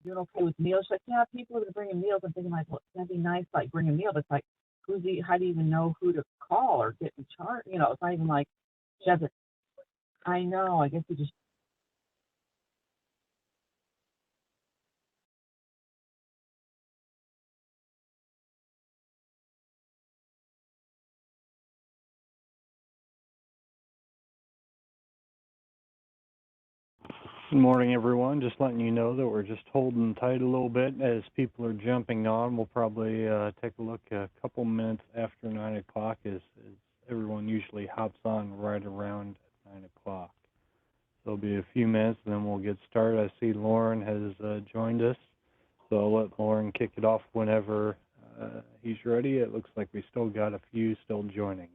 doing okay with meals? She's like, yeah, people are bringing meals. I'm thinking like, well, that'd be nice, like bring a meal. But it's like, how do you even know who to call or get in charge? It's not even like she has a. I know. I guess we just. Good morning, everyone. Just letting you know that we're just holding tight a little bit as people are jumping on. We'll probably take a look a couple minutes after 9 o'clock as everyone usually hops on right around 9 o'clock. So it'll be a few minutes and then we'll get started. I see Lauren has joined us, so I'll let Lauren kick it off whenever he's ready. It looks like we still got a few still joining.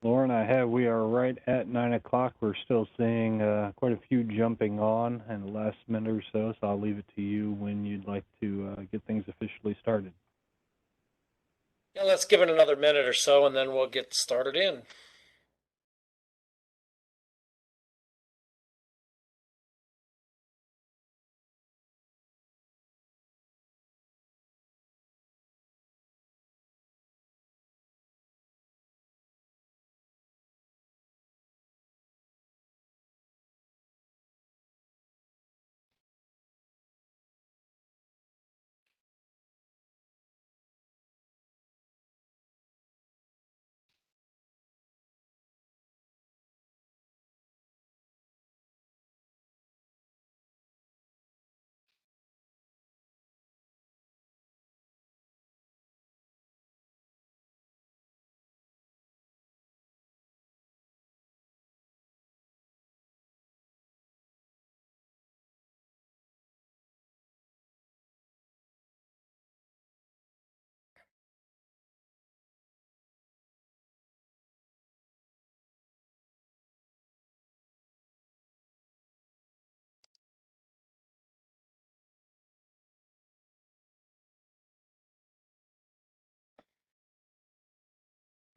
Lauren, we are right at 9 o'clock. We're still seeing quite a few jumping on in the last minute or so I'll leave it to you when you'd like to get things officially started. Yeah, let's give it another minute or so and then we'll get started in.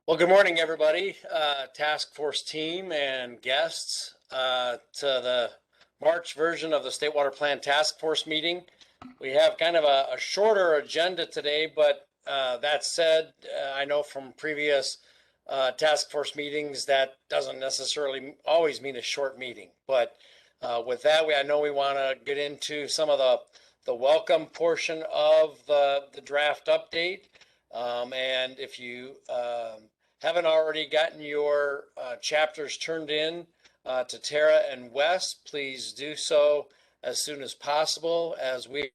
Well, good morning, everybody, task force team and guests to the March version of the State Water Plan Task Force meeting. We have kind of a shorter agenda today, but that said, I know from previous task force meetings that doesn't necessarily always mean a short meeting. But with that, I know we want to get into some of the welcome portion of the draft update. And if you haven't already gotten your chapters turned in to Tara and Wes, please do so as soon as possible, as we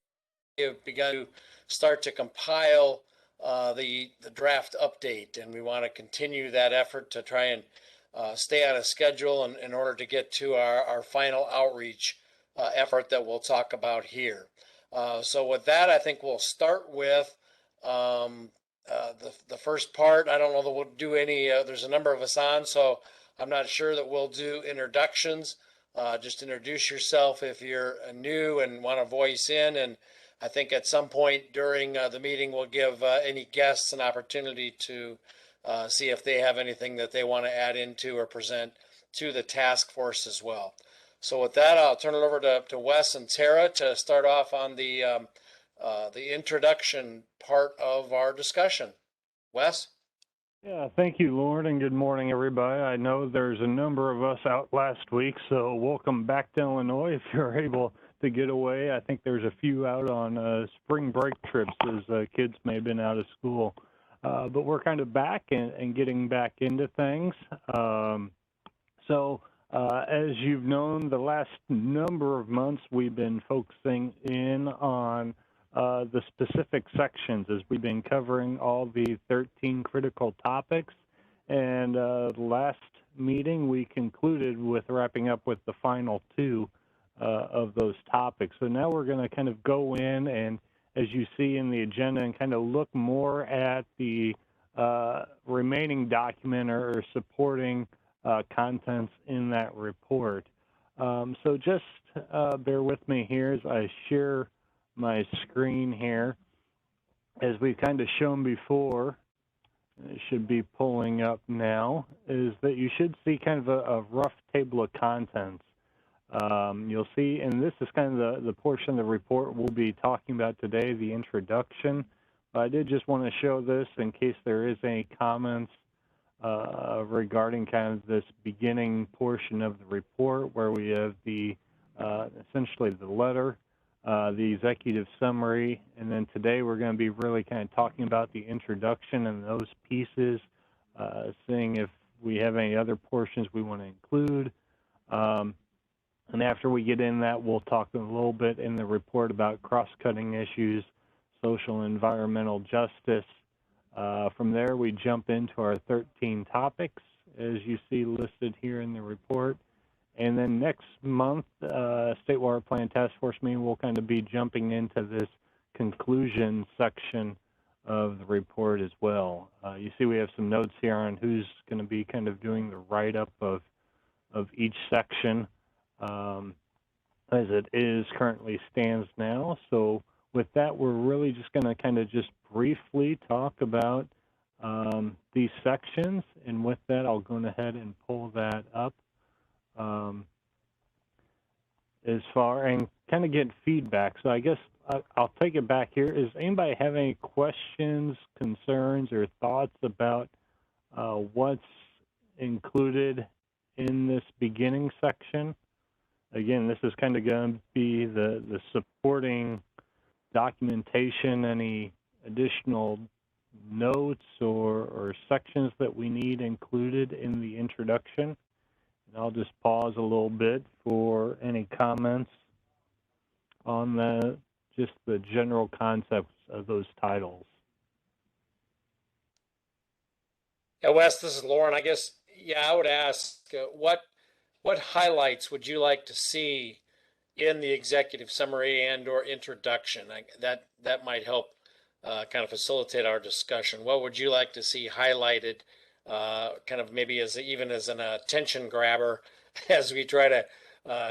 have begun to start to compile the draft update, and we want to continue that effort to try and stay on a schedule in order to get to our final outreach effort that we'll talk about here. So with that, I think we'll start with the first part. I don't know that we'll do any, there's a number of us on, so I'm not sure that we'll do introductions. Just introduce yourself if you're new and want to voice in, and I think at some point during the meeting we'll give any guests an opportunity to see if they have anything that they want to add into or present to the task force as well. So with that, I'll turn it over to Wes and Tara to start off on the introduction part of our discussion. Wes? Yeah, thank you, Lauren, and good morning, everybody. I know there's a number of us out last week, so welcome back to Illinois if you're able to get away. I think there's a few out on spring break trips as kids may have been out of school. But we're kind of back and getting back into things. As you've known, the last number of months, we've been focusing in on the specific sections as we've been covering all the 13 critical topics. And last meeting, we concluded with wrapping up with the final two of those topics. So now we're going to kind of go in and, as you see in the agenda, and kind of look more at the remaining document or supporting contents in that report. So just bear with me here as I share my screen here. As we've kind of shown before, it should be pulling up now, is that you should see kind of a rough table of contents. You'll see, and this is kind of the portion of the report we'll be talking about today, the introduction. I did just want to show this in case there is any comments regarding kind of this beginning portion of the report where we have the essentially the letter, the executive summary, and then today we're going to be really kind of talking about the introduction and those pieces, seeing if we have any other portions we want to include. And after we get in that, we'll talk a little bit in the report about cross-cutting issues, social and environmental justice. From there, we jump into our 13 topics, as you see listed here in the report. And then next month, State Water Plan Task Force meeting, we'll kind of be jumping into this conclusion section of the report as well. You see we have some notes here on who's going to be kind of doing the write-up of each section as it is currently stands now. So with that, we're really just going to kind of just briefly talk about these sections. And with that, I'll go ahead and pull that up as far and kind of get feedback. So I guess I'll take it back here. Does anybody have any questions, concerns, or thoughts about what's included in this beginning section? Again, this is kind of going to be the supporting documentation, any additional notes or sections that we need included in the introduction. And I'll just pause a little bit for any comments on just the general concepts of those titles. Yeah, Wes, this is Lauren. I guess, I would ask, what highlights would you like to see in the executive summary and or introduction? That might help kind of facilitate our discussion. What would you like to see highlighted, kind of maybe even as an attention grabber as we try to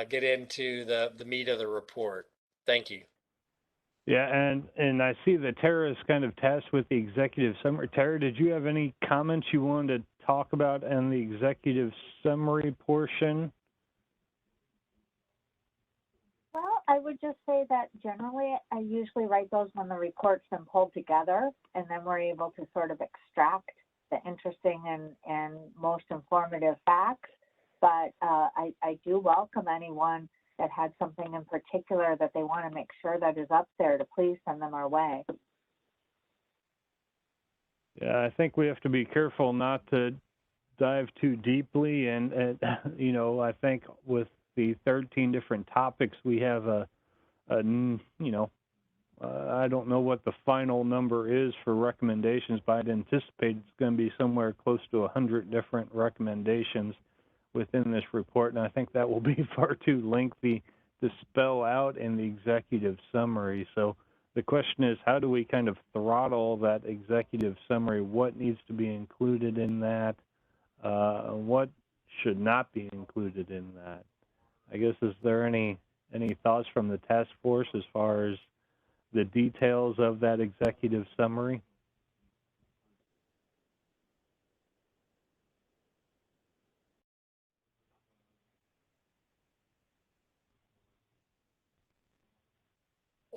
get into the meat of the report? Thank you. Yeah, and I see that Tara is kind of tasked with the executive summary. Tara, did you have any comments you wanted to talk about in the executive summary portion? Well, I would just say that generally I usually write those when the report's been pulled together, and then we're able to sort of extract the interesting and most informative facts. But I do welcome anyone that had something in particular that they want to make sure that is up there to please send them our way. Yeah, I think we have to be careful not to dive too deeply. And you know, I think with the 13 different topics, we have I don't know what the final number is for recommendations, but I'd anticipate it's going to be somewhere close to 100 different recommendations within this report, and I think that will be far too lengthy to spell out in the executive summary. So the question is, how do we kind of throttle that executive summary? What needs to be included in that? What should not be included in that? I guess, is there any thoughts from the task force as far as the details of that executive summary?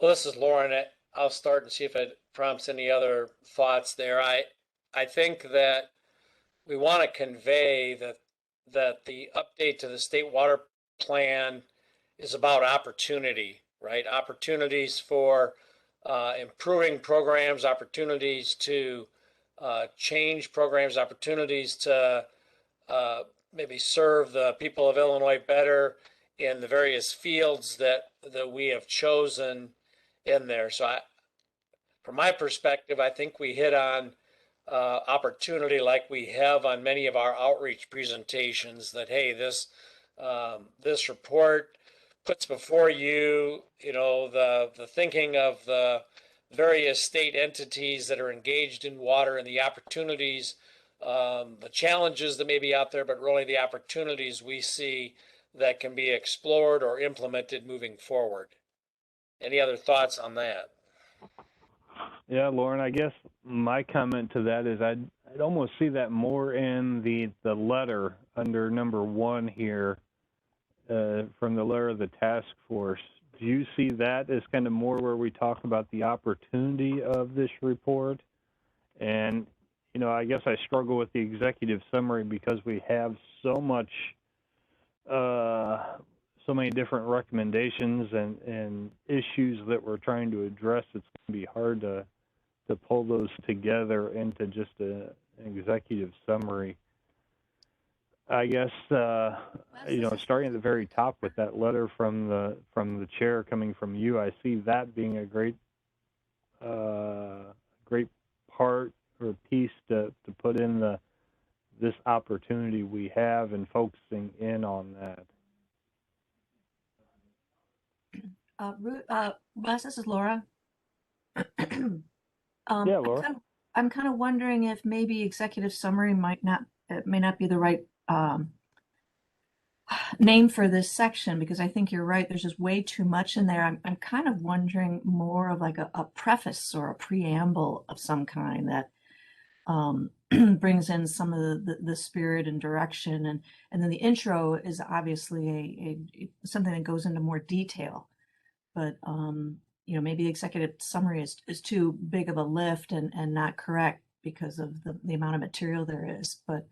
Well, this is Lauren. I'll start and see if it prompts any other thoughts there. I think that we want to convey that the update to the state water plan is about opportunity, right? Opportunities for improving programs, opportunities to change programs, opportunities to maybe serve the people of Illinois better in the various fields that we have chosen in there. So from my perspective, I think we hit on opportunity like we have on many of our outreach presentations, that, hey, this report puts before you, the thinking of the various state entities that are engaged in water and the opportunities, the challenges that may be out there, but really the opportunities we see that can be explored or implemented moving forward. Any other thoughts on that? Yeah, Lauren, I guess my comment to that is I'd almost see that more in the letter under number 1 here, from the letter of the task force. Do you see that as kind of more where we talk about the opportunity of this report? And, I guess I struggle with the executive summary because we have so much, so many different recommendations and issues that we're trying to address. It's going to be hard to pull those together into just an executive summary. I guess, starting at the very top with that letter from the chair coming from you, I see that being a great part or piece to put in this opportunity we have and focusing in on that. Russ, this is Laura. Yeah, Laura. I'm kind of wondering if maybe executive summary may not be the right name for this section, because I think you're right. There's just way too much in there. I'm kind of wondering more of like a preface or a preamble of some kind that brings in some of the spirit and direction, and then the intro is obviously something that goes into more detail. But maybe the executive summary is too big of a lift and not correct because of the amount of material there is. But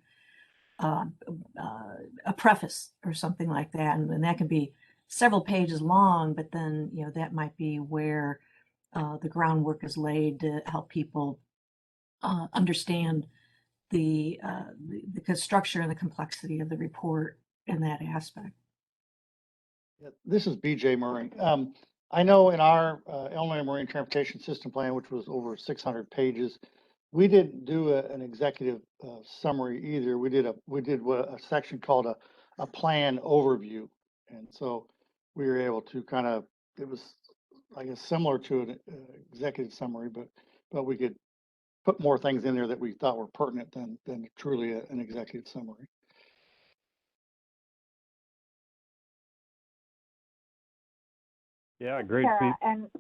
a preface or something like that, and that can be several pages long, but then that might be where the groundwork is laid to help people understand the structure and the complexity of the report in that aspect. Yeah, this is BJ Murray. I know in our Illinois Marine Transportation System Plan, which was over 600 pages, we didn't do an executive summary either. We did a section called a plan overview, and so we were able to it was, I guess, similar to an executive summary, but we could put more things in there that we thought were pertinent than truly an executive summary. Yeah, great. Sarah, and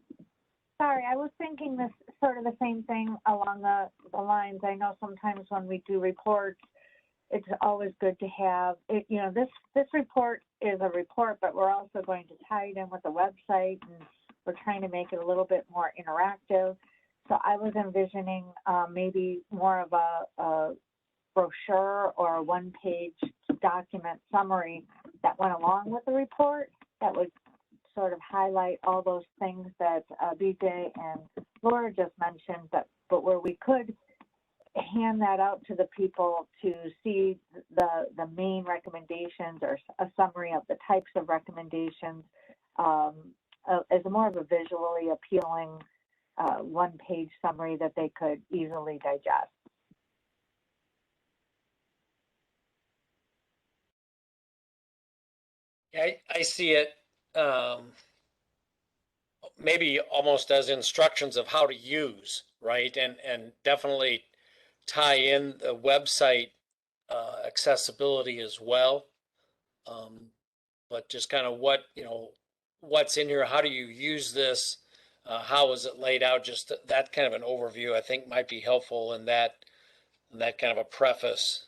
sorry, I was thinking this sort of the same thing along the lines. I know sometimes when we do reports, it's always good to have it. This report is a report, but we're also going to tie it in with the website, and we're trying to make it a little bit more interactive. So I was envisioning maybe more of a brochure or a one-page document summary that went along with the report that would sort of highlight all those things that BJ and Laura just mentioned, but where we could hand that out to the people to see the main recommendations or a summary of the types of recommendations as more of a visually appealing one-page summary that they could easily digest. Yeah, I see it maybe almost as instructions of how to use, right? And definitely tie in the website accessibility as well. But just kind of what's in here, how do you use this, how is it laid out, just that kind of an overview I think might be helpful in that kind of a preface.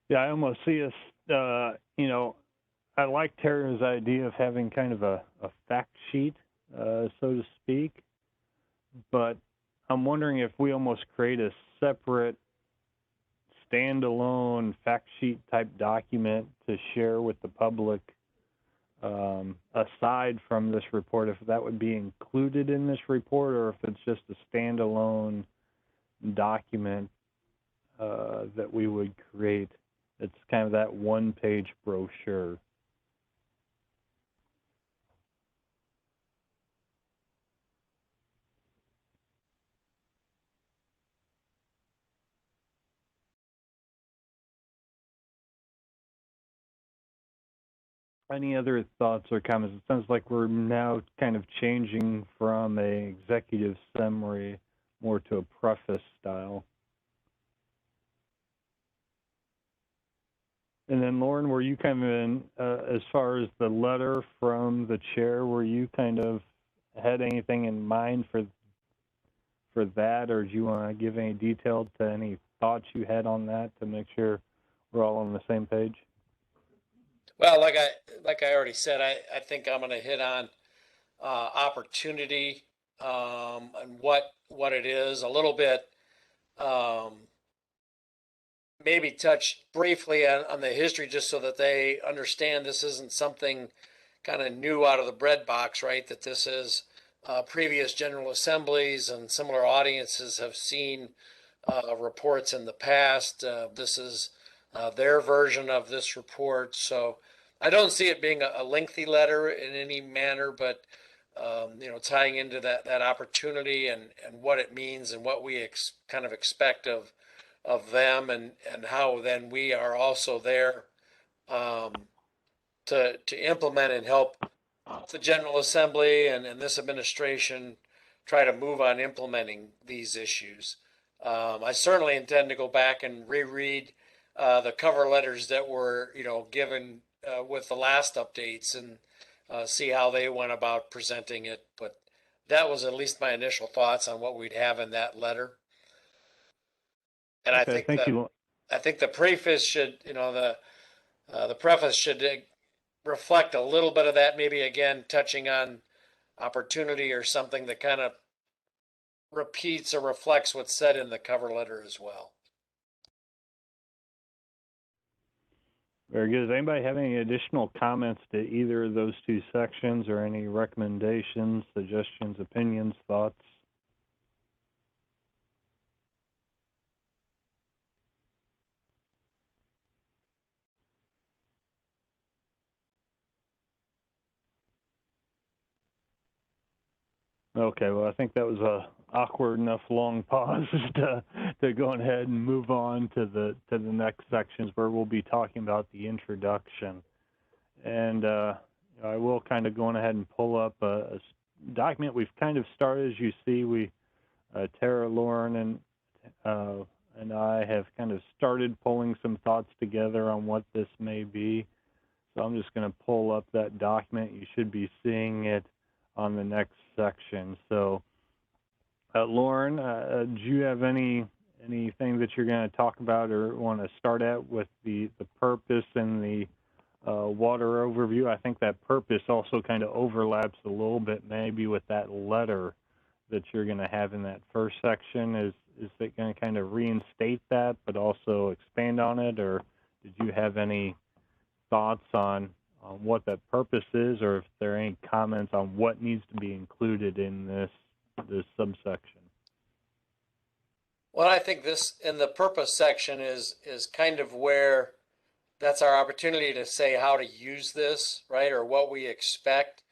Yeah, I almost see us, I like Tara's idea of having kind of a fact sheet, so to speak, but I'm wondering if we almost create a separate standalone fact sheet type document to share with the public, aside from this report, if that would be included in this report or if it's just a standalone document that we would create. It's kind of that one-page brochure. Any other thoughts or comments? It sounds like we're now kind of changing from a executive summary more to a preface style. And then Lauren, were you kind of in, as far as the letter from the chair, were you kind of had anything in mind for that, or do you want to give any detail to any thoughts you had on that to make sure we're all on the same page? Well, like I already said, I think I'm going to hit on opportunity and what it is a little bit. Maybe touch briefly on the history just so that they understand this isn't something kind of new out of the bread box, right? That this is previous General Assemblies and similar audiences have seen reports in the past. This is their version of this report. So I don't see it being a lengthy letter in any manner, but tying into that opportunity and what it means and what we kind of expect of them and how then we are also there to implement and help the General Assembly and this administration try to move on implementing these issues. I certainly intend to go back and reread the cover letters that were, given with the last updates and see how they went about presenting it. But that was at least my initial thoughts on what we'd have in that letter. And Okay, thank you. I think the preface should, the preface should reflect a little bit of that, maybe again touching on opportunity or something that kind of repeats or reflects what's said in the cover letter as well. Very good. Does anybody have any additional comments to either of those two sections or any recommendations, suggestions, opinions, thoughts? Okay, well, I think that was a awkward enough long pause to go ahead and move on to the next sections where we'll be talking about the introduction. And I will kind of go ahead and pull up a document we've kind of started. As you see, Tara, Lauren, and I have kind of started pulling some thoughts together on what this may be. So I'm just going to pull up that document. You should be seeing it on the next section. So, Lauren, do you have anything that you're going to talk about or want to start at with the purpose and the water overview? I think that purpose also kind of overlaps a little bit maybe with that letter that you're going to have in that first section. Is it going to kind of reinstate that but also expand on it, or did you have any thoughts on what that purpose is, or if there are any comments on what needs to be included in this subsection? Well, I think this in the purpose section is kind of where that's our opportunity to say how to use this, right? Or what we expect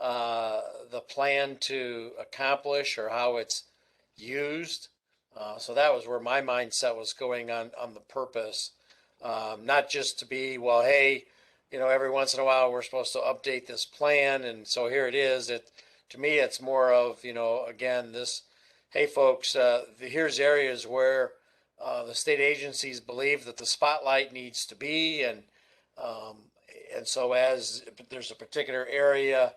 the plan to accomplish or how it's used. So that was where my mindset was going on the purpose. Not just to be, well, hey, every once in a while we're supposed to update this plan, and so here it is. To me, it's more of, again, this, hey, folks, here's areas where the state agencies believe that the spotlight needs to be, and so as there's a particular area,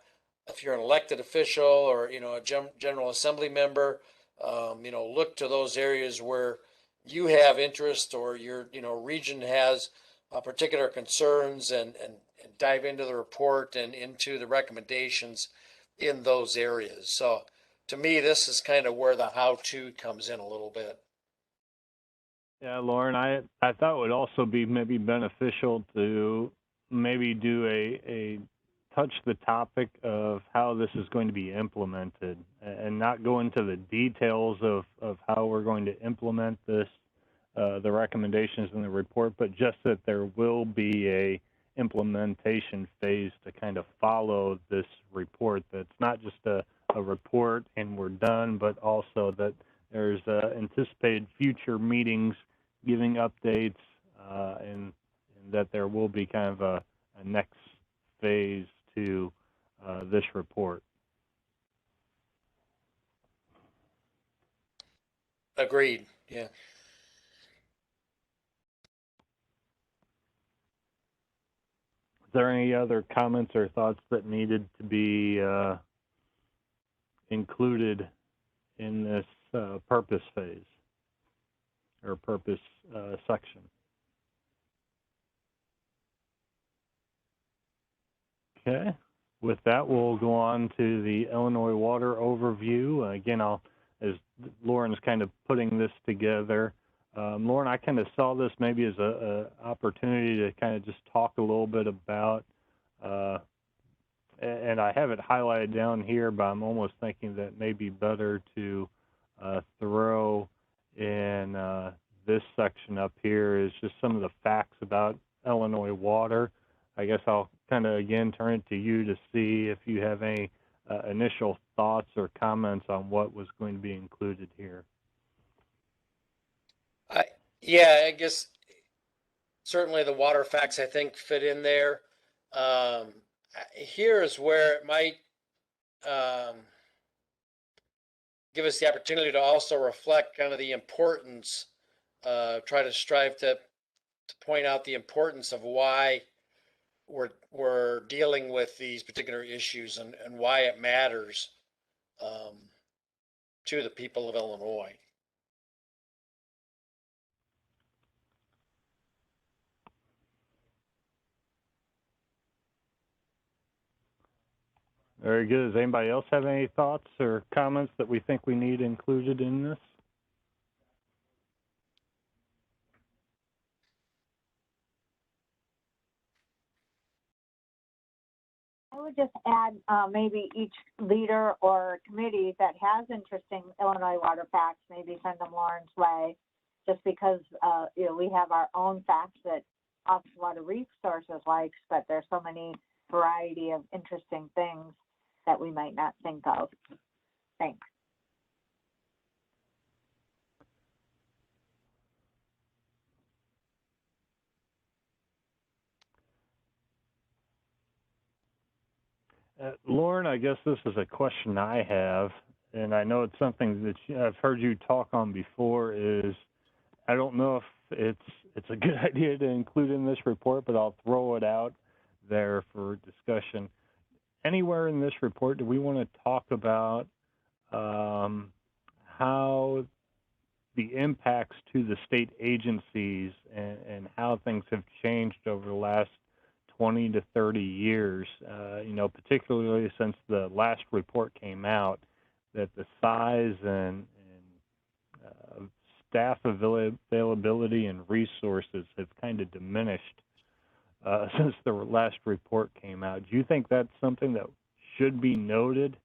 if you're an elected official or a General Assembly member, look to those areas where you have interest or your region has particular concerns and dive into the report and into the recommendations in those areas. So to me, this is kind of where the how-to comes in a little bit. Yeah, Lauren, I thought it would also be maybe beneficial to maybe do a touch the topic of how this is going to be implemented and not go into the details of how we're going to implement this, the recommendations in the report, but just that there will be a implementation phase to kind of follow this report. That's not just a report and we're done, but also that there's anticipated future meetings giving updates, and that there will be kind of a next phase to this report. Agreed. Yeah. Is there any other comments or thoughts that needed to be included in this purpose phase or purpose section? Okay. With that, we'll go on to the Illinois Water Overview. Again, as Lauren's kind of putting this together, Lauren, I kind of saw this maybe as a opportunity to kind of just talk a little bit about, and I have it highlighted down here, but I'm almost thinking that may be better to throw in this section up here is just some of the facts about Illinois Water. I guess I'll kind of again turn it to you to see if you have any initial thoughts or comments on what was going to be included here. Yeah, I guess certainly the water facts I think fit in there. Here is where it might give us the opportunity to also reflect kind of the importance, try to strive to point out the importance of why we're dealing with these particular issues and why it matters to the people of Illinois. Very good. Does anybody else have any thoughts or comments that we think we need included in this? I would just add maybe each leader or committee that has interesting Illinois water facts, maybe send them Lauren's way, just because we have our own facts that Office of Water Resources likes, but there's so many variety of interesting things that we might not think of. Thanks. Lauren, I guess this is a question I have, and I know it's something that I've heard you talk on before, is I don't know if it's a good idea to include in this report, but I'll throw it out there for discussion. Anywhere in this report, do we want to talk about how the impacts to the state agencies and how things have changed over the last 20 to 30 years, particularly since the last report came out, that the size and staff availability and resources have kind of diminished since the last report came out. Do you think that's something that should be noted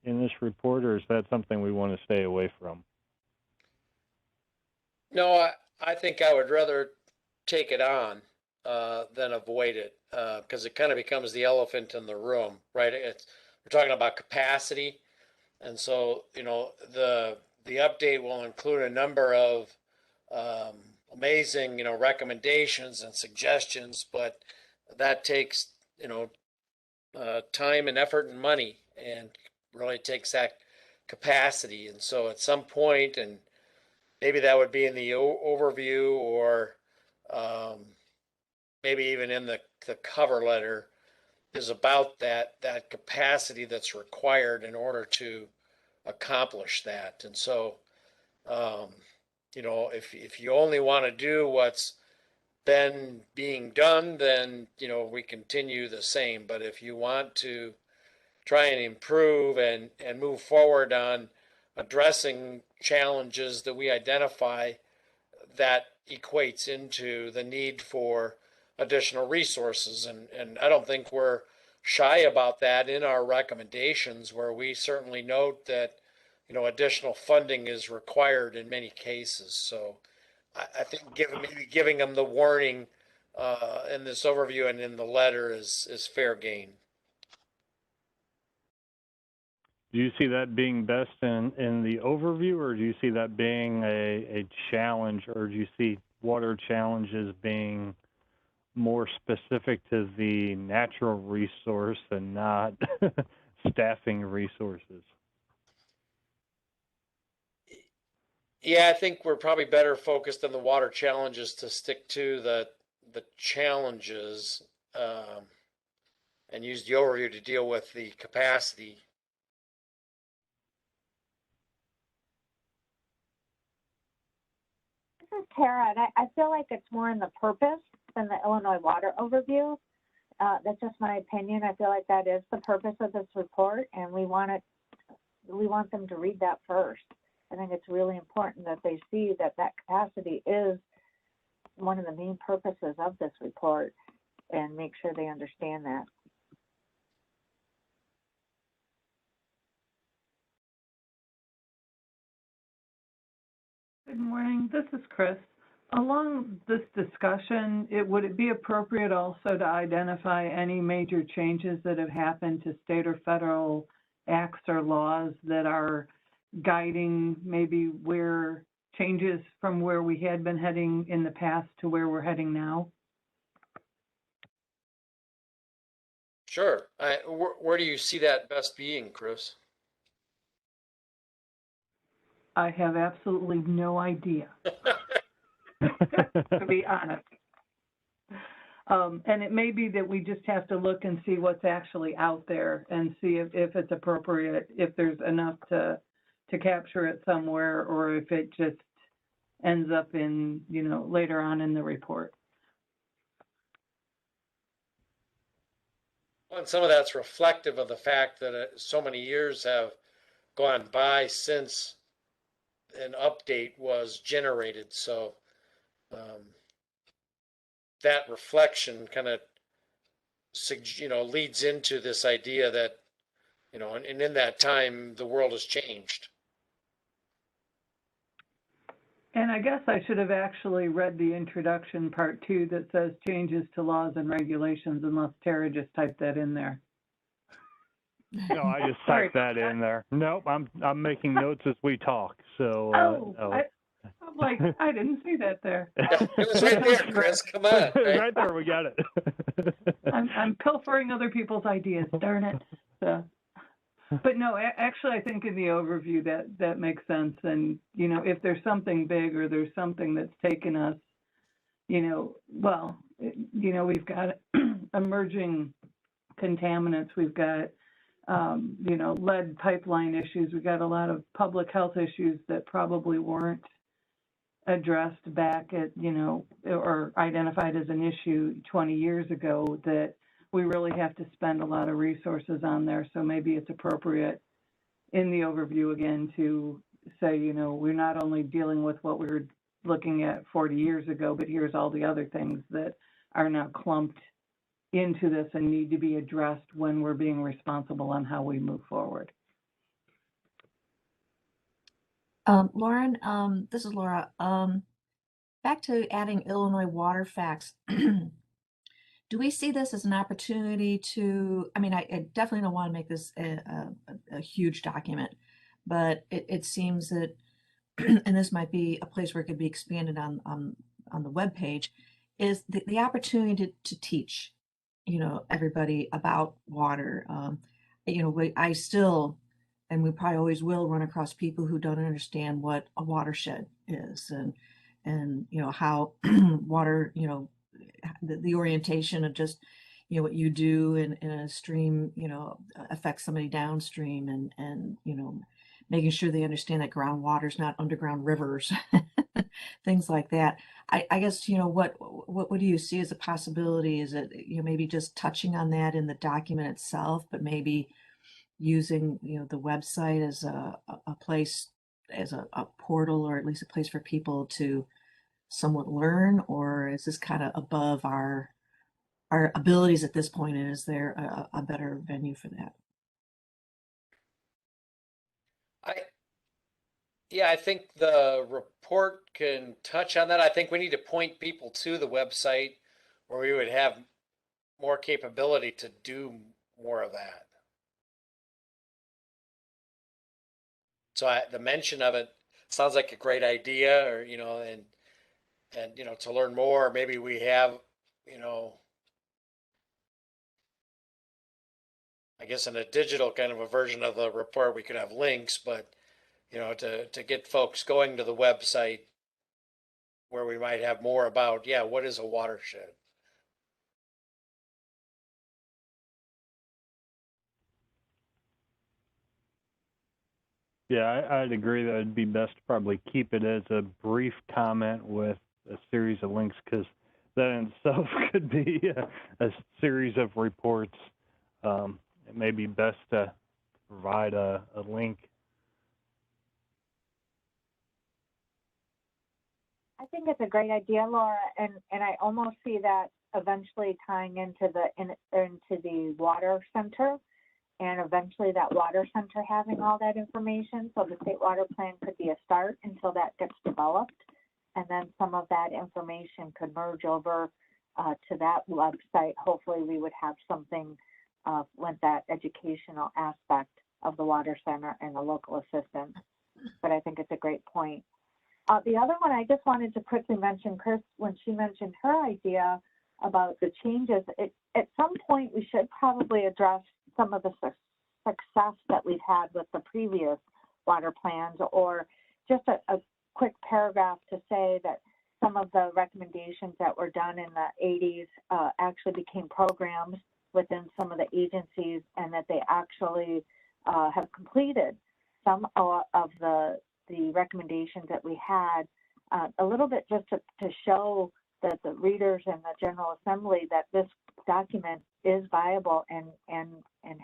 in this report, or is that something we want to stay away from? No, I think I would rather take it on than avoid it because it kind of becomes the elephant in the room, right? We're talking about capacity, and so the update will include a number of amazing recommendations and suggestions, but that takes time and effort and money, and really takes that capacity. And so at some point, and maybe that would be in the overview or maybe even in the cover letter, is about that capacity that's required in order to accomplish that. And so, if you only want to do what's been being done, then, you know, we continue the same. But if you want to try and improve and move forward on addressing challenges that we identify, that equates into the need for additional resources. And I don't think we're shy about that in our recommendations, where we certainly note that, you know, additional funding is required in many cases. So I think maybe giving them the warning in this overview and in the letter is fair game. Do you see that being best in the overview, or do you see that being a challenge, or do you see water challenges being more specific to the natural resource and not staffing resources? Yeah, I think we're probably better focused on the water challenges, to stick to the challenges and use the overview to deal with the capacity. This is Tara, and I feel like it's more in the purpose than the Illinois water overview. That's just my opinion. I feel like that is the purpose of this report, and we want them to read that first. I think it's really important that they see that capacity is one of the main purposes of this report, and make sure they understand that. Good morning, this is Chris. Along this discussion, would it be appropriate also to identify any major changes that have happened to state or federal acts or laws that are guiding maybe where changes from where we had been heading in the past to where we're heading now? Sure. Where do you see that best being, Chris? I have absolutely no idea, to be honest. And it may be that we just have to look and see what's actually out there and see if it's appropriate, if there's enough to capture it somewhere, or if it just ends up in, you know, later on in the report. Well, and some of that's reflective of the fact that so many years have gone by since an update was generated. So that reflection kind of, you know, leads into this idea that, you know, and in that time, the world has changed. And I guess I should have actually read the introduction part 2 that says changes to laws and regulations, unless Tara just typed that in there. No, I just typed that in there. Nope, I'm making notes as we talk. So I'm like, I didn't see that there. It was right there, Chris. Come on. Right there, we got it. I'm pilfering other people's ideas, darn it. So, but no, actually, I think in the overview that makes sense. And, you know, if there's something big or there's something that's taken us, you know, well, you know, we've got emerging contaminants. We've got, you know, lead pipeline issues. We've got a lot of public health issues that probably weren't addressed back at, you know, or identified as an issue 20 years ago, that we really have to spend a lot of resources on there. So maybe it's appropriate in the overview again to say, you know, we're not only dealing with what we were looking at 40 years ago, but here's all the other things that are now clumped into this and need to be addressed when we're being responsible on how we move forward. Lauren, this is Laura. Back to adding Illinois water facts. Do we see this as an opportunity to, I mean, I definitely don't want to make this a huge document, but it seems that, and this might be a place where it could be expanded on the webpage, is the opportunity to teach, you know, everybody about water. You know, I still, and we probably always will, run across people who don't understand what a watershed is, and you know, how water, you know, the orientation of just, you know, what you do in a stream, you know, affects somebody downstream, and you know, making sure they understand that groundwater is not underground rivers, things like that. I guess, you know, what do you see as a possibility? Is it, maybe just touching on that in the document itself, but maybe using, the website as a place, as a portal, or at least a place for people to somewhat learn? Or is this kind of above our abilities at this point, and is there a better venue for that? Yeah, I think the report can touch on that. I think we need to point people to the website where we would have more capability to do more of that. So the mention of it sounds like a great idea, or, and, to learn more, maybe we have, I guess in a digital kind of a version of the report, we could have links, but, to get folks going to the website where we might have more about, yeah, what is a watershed? Yeah, I'd agree that it'd be best to probably keep it as a brief comment with a series of links, because that in itself could be a series of reports. It may be best to provide a link. I think it's a great idea, Laura, and I almost see that eventually tying into the water center, and eventually that water center having all that information. So the state water plan could be a start until that gets developed, and then some of that information could merge over to that website. Hopefully, we would have something with that educational aspect of the water center and the local assistance. But I think it's a great point. The other one I just wanted to quickly mention, Chris, when she mentioned her idea about the changes, at some point we should probably address some of the success that we've had with the previous water plans, or just a quick paragraph to say that some of the recommendations that were done in the 80s actually became programs within some of the agencies, and that they actually have completed some of the recommendations that we had, a little bit just to show that the readers and the General Assembly that this document is viable and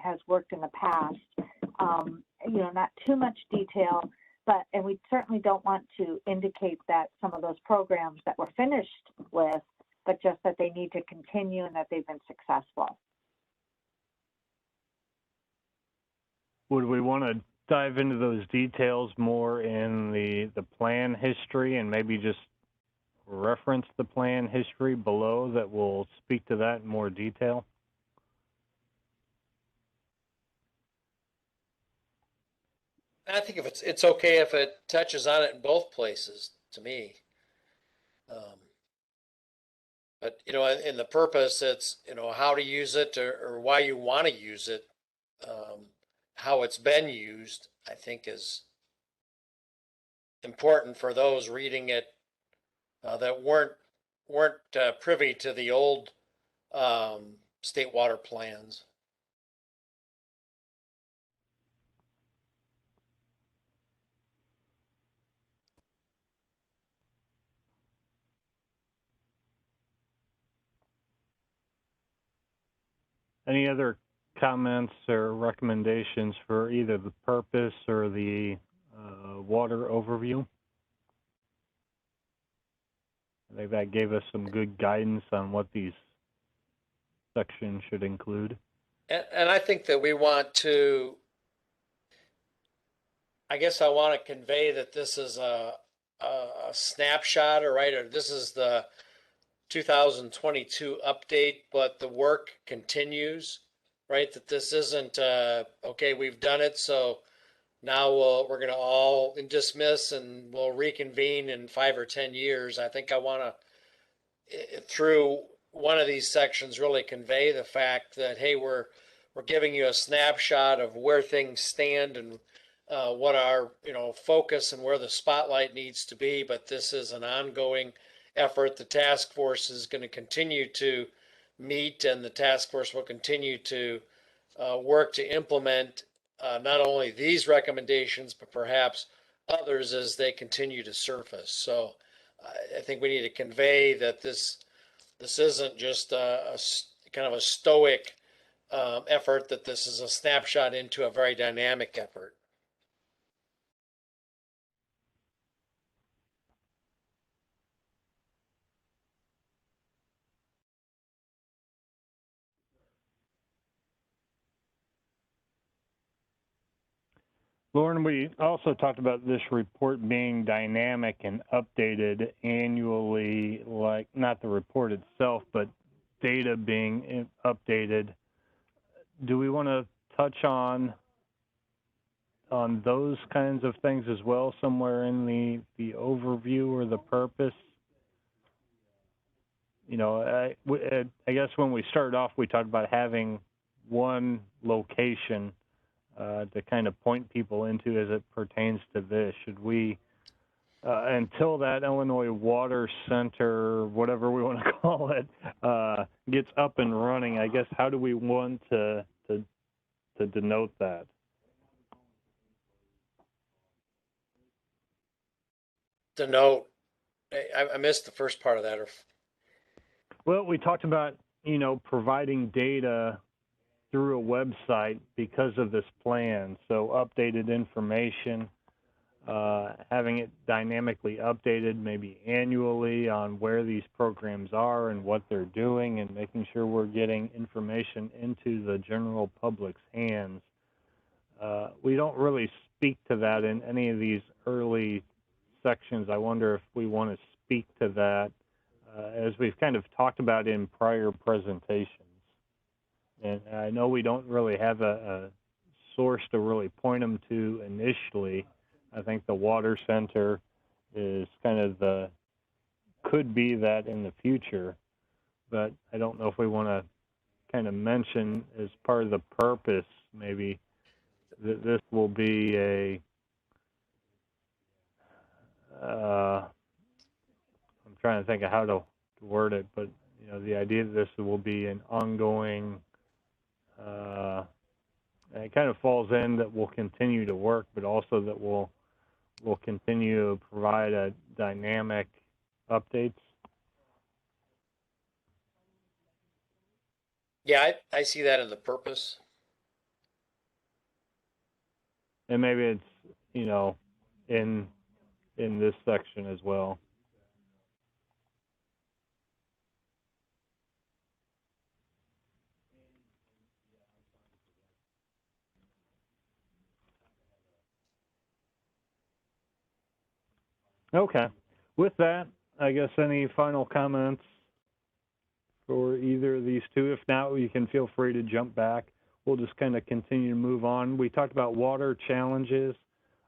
has worked in the past. Not too much detail, and we certainly don't want to indicate that some of those programs that we're finished with, but just that they need to continue and that they've been successful. Would we want to dive into those details more in the plan history, and maybe just reference the plan history below that will speak to that in more detail? I think if it's okay if it touches on it in both places, to me. But in the purpose, it's how to use it, or why you want to use it. How it's been used, I think, is important for those reading it that weren't privy to the old state water plans. Any other comments or recommendations for either the purpose or the water overview? I think that gave us some good guidance on what these sections should include. And I think that we want to, I guess I want to convey that this is a snapshot, or this is the 2022 update, but the work continues, right? That this isn't, okay, we've done it, so now we're going to all dismiss and we'll reconvene in 5 or 10 years. I think I want to, through one of these sections, really convey the fact that, hey, we're giving you a snapshot of where things stand and what our focus and where the spotlight needs to be. But this is an ongoing effort. The task force is going to continue to meet, and the task force will continue to work to implement not only these recommendations, but perhaps others as they continue to surface. So I think we need to convey that this This isn't just kind of a stoic effort, that this is a snapshot into a very dynamic effort. Lauren, we also talked about this report being dynamic and updated annually, like not the report itself, but data being updated. Do we want to touch on those kinds of things as well, somewhere in the overview or the purpose? You know, I guess when we started off, we talked about having one location to kind of point people into as it pertains to this. Should we, until that Illinois Water Center, whatever we want to call it, gets up and running, I guess, how do we want to denote that? Denote, I missed the first part of that. Well, we talked about, you know, providing data through a website because of this plan. So updated information, having it dynamically updated maybe annually on where these programs are and what they're doing, and making sure we're getting information into the general public's hands. We don't really speak to that in any of these early sections. I wonder if we want to speak to that as we've kind of talked about in prior presentations. And I know we don't really have a source to really point them to initially. I think the Water Center is kind of could be that in the future, but I don't know if we want to kind of mention as part of the purpose, maybe, that this will be a, I'm trying to think of how to word it, but, you know, the idea that this will be an ongoing, it kind of falls in that we'll continue to work, but also that we'll continue to provide a dynamic updates. Yeah, I see that in the purpose. And maybe it's, you know, in this section as well. Okay. With that, I guess any final comments for either of these two? If not, you can feel free to jump back. We'll just kind of continue to move on. We talked about water challenges.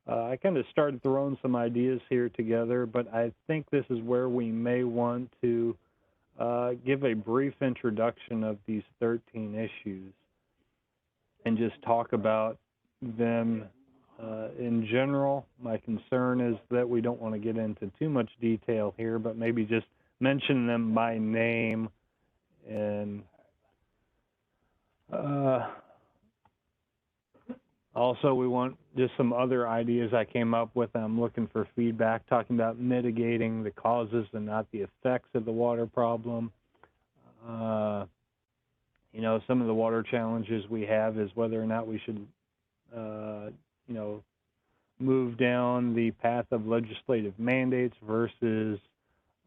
I kind of started throwing some ideas here together, but I think this is where we may want to give a brief introduction of these 13 issues and just talk about them in general. My concern is that we don't want to get into too much detail here, but maybe just mention them by name. And also, we want just some other ideas I came up with. I'm looking for feedback, talking about mitigating the causes and not the effects of the water problem. You know, some of the water challenges we have is whether or not we should, you know, move down the path of legislative mandates versus,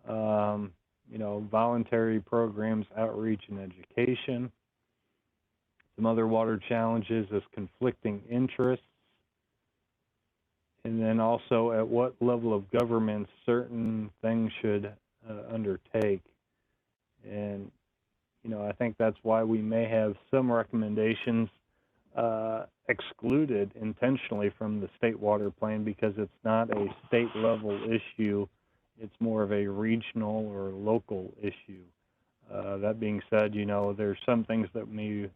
you know, voluntary programs, outreach, and education. Some other water challenges is conflicting interests. And then also at what level of government certain things should undertake. And, you know, I think that's why we may have some recommendations excluded intentionally from the state water plan, because it's not a state level issue. It's more of a regional or local issue. That being said, you know, there's some things that may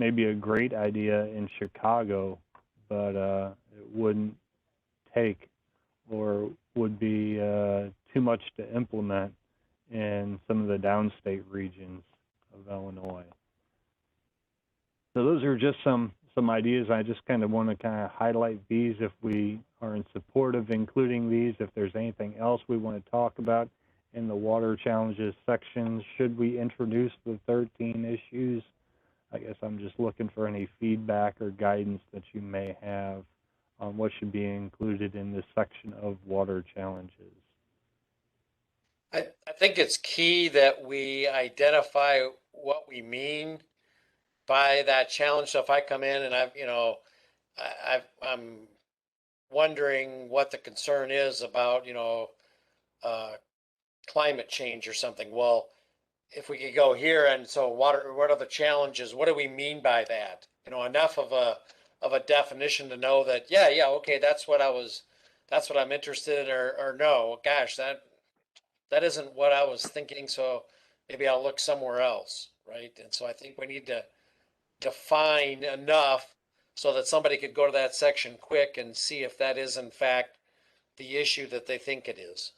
be a great idea in Chicago, but it wouldn't take or would be too much to implement in some of the downstate regions of Illinois. So those are just some ideas. I just kind of want to kind of highlight these if we are in support of including these. If there's anything else we want to talk about, in the water challenges section. Should we introduce the 13 issues? I guess I'm just looking for any feedback or guidance that you may have on what should be included in this section of water challenges. I think it's key that we identify what we mean by that challenge. So if I come in and I'm wondering what the concern is about, climate change or something. Well, if we could go here and so water, what are the challenges? What do we mean by that? Enough of a definition to know that, yeah, okay, that's what I'm interested in, or no, gosh, that isn't what I was thinking. So maybe I'll look somewhere else, right? And so I think we need to define enough so that somebody could go to that section quick and see if that is in fact the issue that they think it is.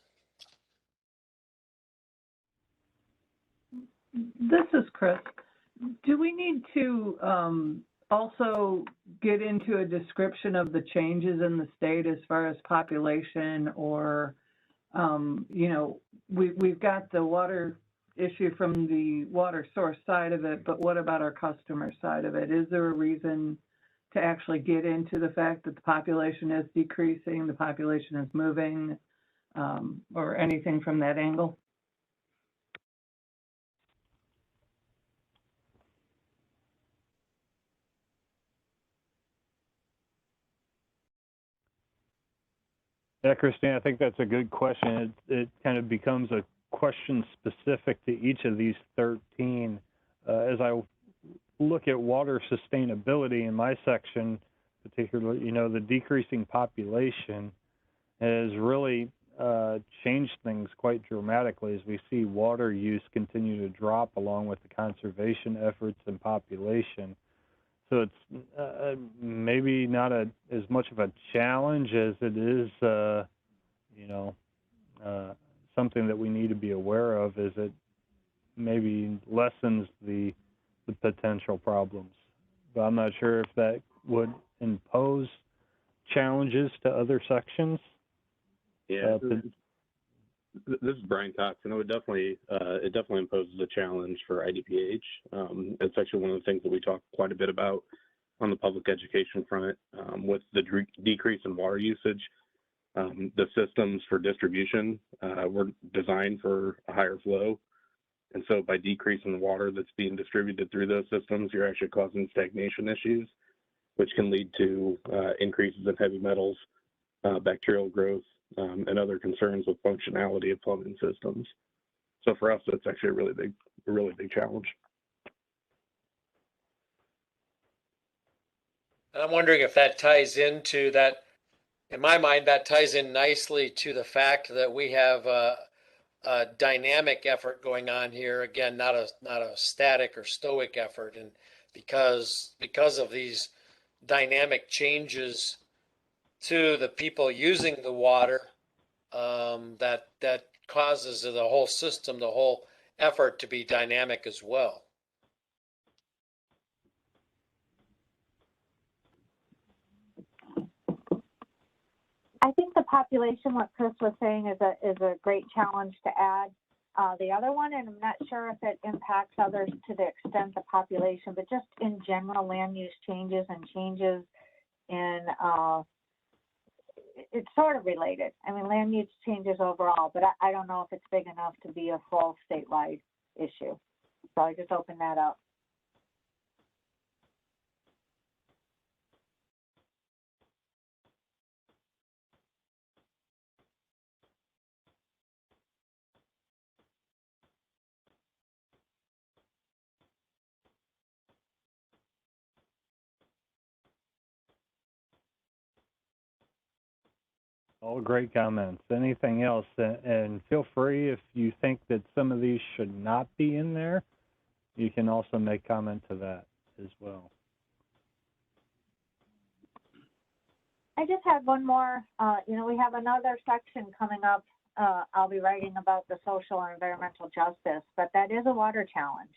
This is Chris. Do we need to also get into a description of the changes in the state as far as population, or, we've got the water issue from the water source side of it, but what about our customer side of it? Is there a reason to actually get into the fact that the population is decreasing, the population is moving, or anything from that angle? Yeah, Christine, I think that's a good question. It kind of becomes a question specific to each of these 13. As I look at water sustainability in my section, particularly, the decreasing population has really changed things quite dramatically as we see water use continue to drop along with the conservation efforts and population. So it's maybe not as much of a challenge as it is, something that we need to be aware of, as it maybe lessens the potential problems. But I'm not sure if that would impose challenges to other sections. Yeah, this is Brian Cox, and it definitely imposes a challenge for IDPH. It's actually one of the things that we talk quite a bit about on the public education front with the decrease in water usage. The systems for distribution were designed for a higher flow, and so by decreasing the water that's being distributed through those systems, you're actually causing stagnation issues, which can lead to increases in heavy metals, bacterial growth, and other concerns with functionality of plumbing systems. So for us, it's actually a really big challenge. And I'm wondering if that ties into that. In my mind, that ties in nicely to the fact that we have a dynamic effort going on here. Again, not a static or stoic effort, and because of these dynamic changes to the people using the water, that causes the whole system, the whole effort to be dynamic as well. I think the population, what Chris was saying, is a great challenge to add. The other one, and I'm not sure if it impacts others to the extent the population, but just in general, land use changes and changes in, it's sort of related. I mean, land use changes overall, but I don't know if it's big enough to be a full statewide issue. So I just opened that up. All great comments. Anything else? And feel free, if you think that some of these should not be in there, you can also make comment to that as well. I just had one more. We have another section coming up. I'll be writing about the social and environmental justice, but that is a water challenge.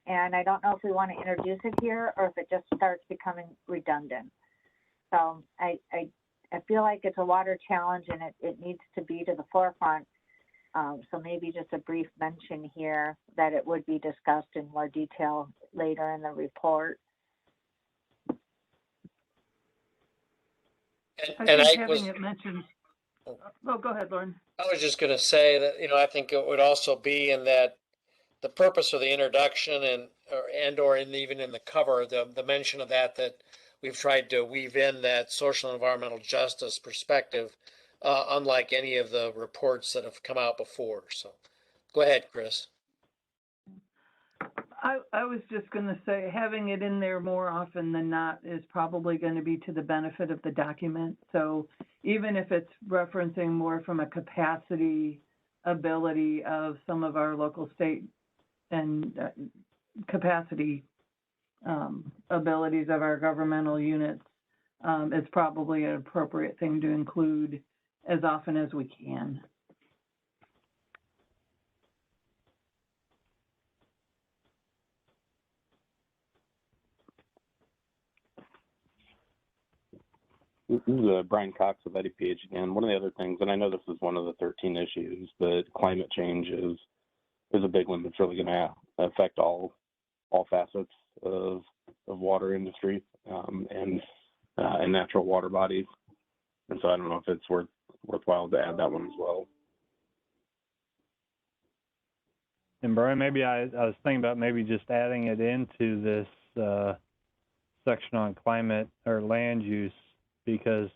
And I don't know if we want to introduce it here or if it just starts becoming redundant. So I feel like it's a water challenge and it needs to be to the forefront. So maybe just a brief mention here that it would be discussed in more detail later in the report. I And think I was, having it mentioned, oh, go ahead, Lauren. I was just going to say that, I think it would also be in that the purpose of the introduction or even in the cover, the mention of that we've tried to weave in that social and environmental justice perspective, unlike any of the reports that have come out before. So go ahead, Chris. I was just going to say, having it in there more often than not is probably going to be to the benefit of the document. So even if it's referencing more from a capacity ability of some of our local, state, and capacity abilities of our governmental units, it's probably an appropriate thing to include as often as we can. This is Brian Cox with IDPH again. One of the other things, and I know this is one of the 13 issues, but climate change is a big one that's really going to affect all facets of water industry and natural water bodies. And so I don't know if it's worthwhile to add that one as well. And Brian, maybe I was thinking about maybe just adding it into this section on climate or land use, because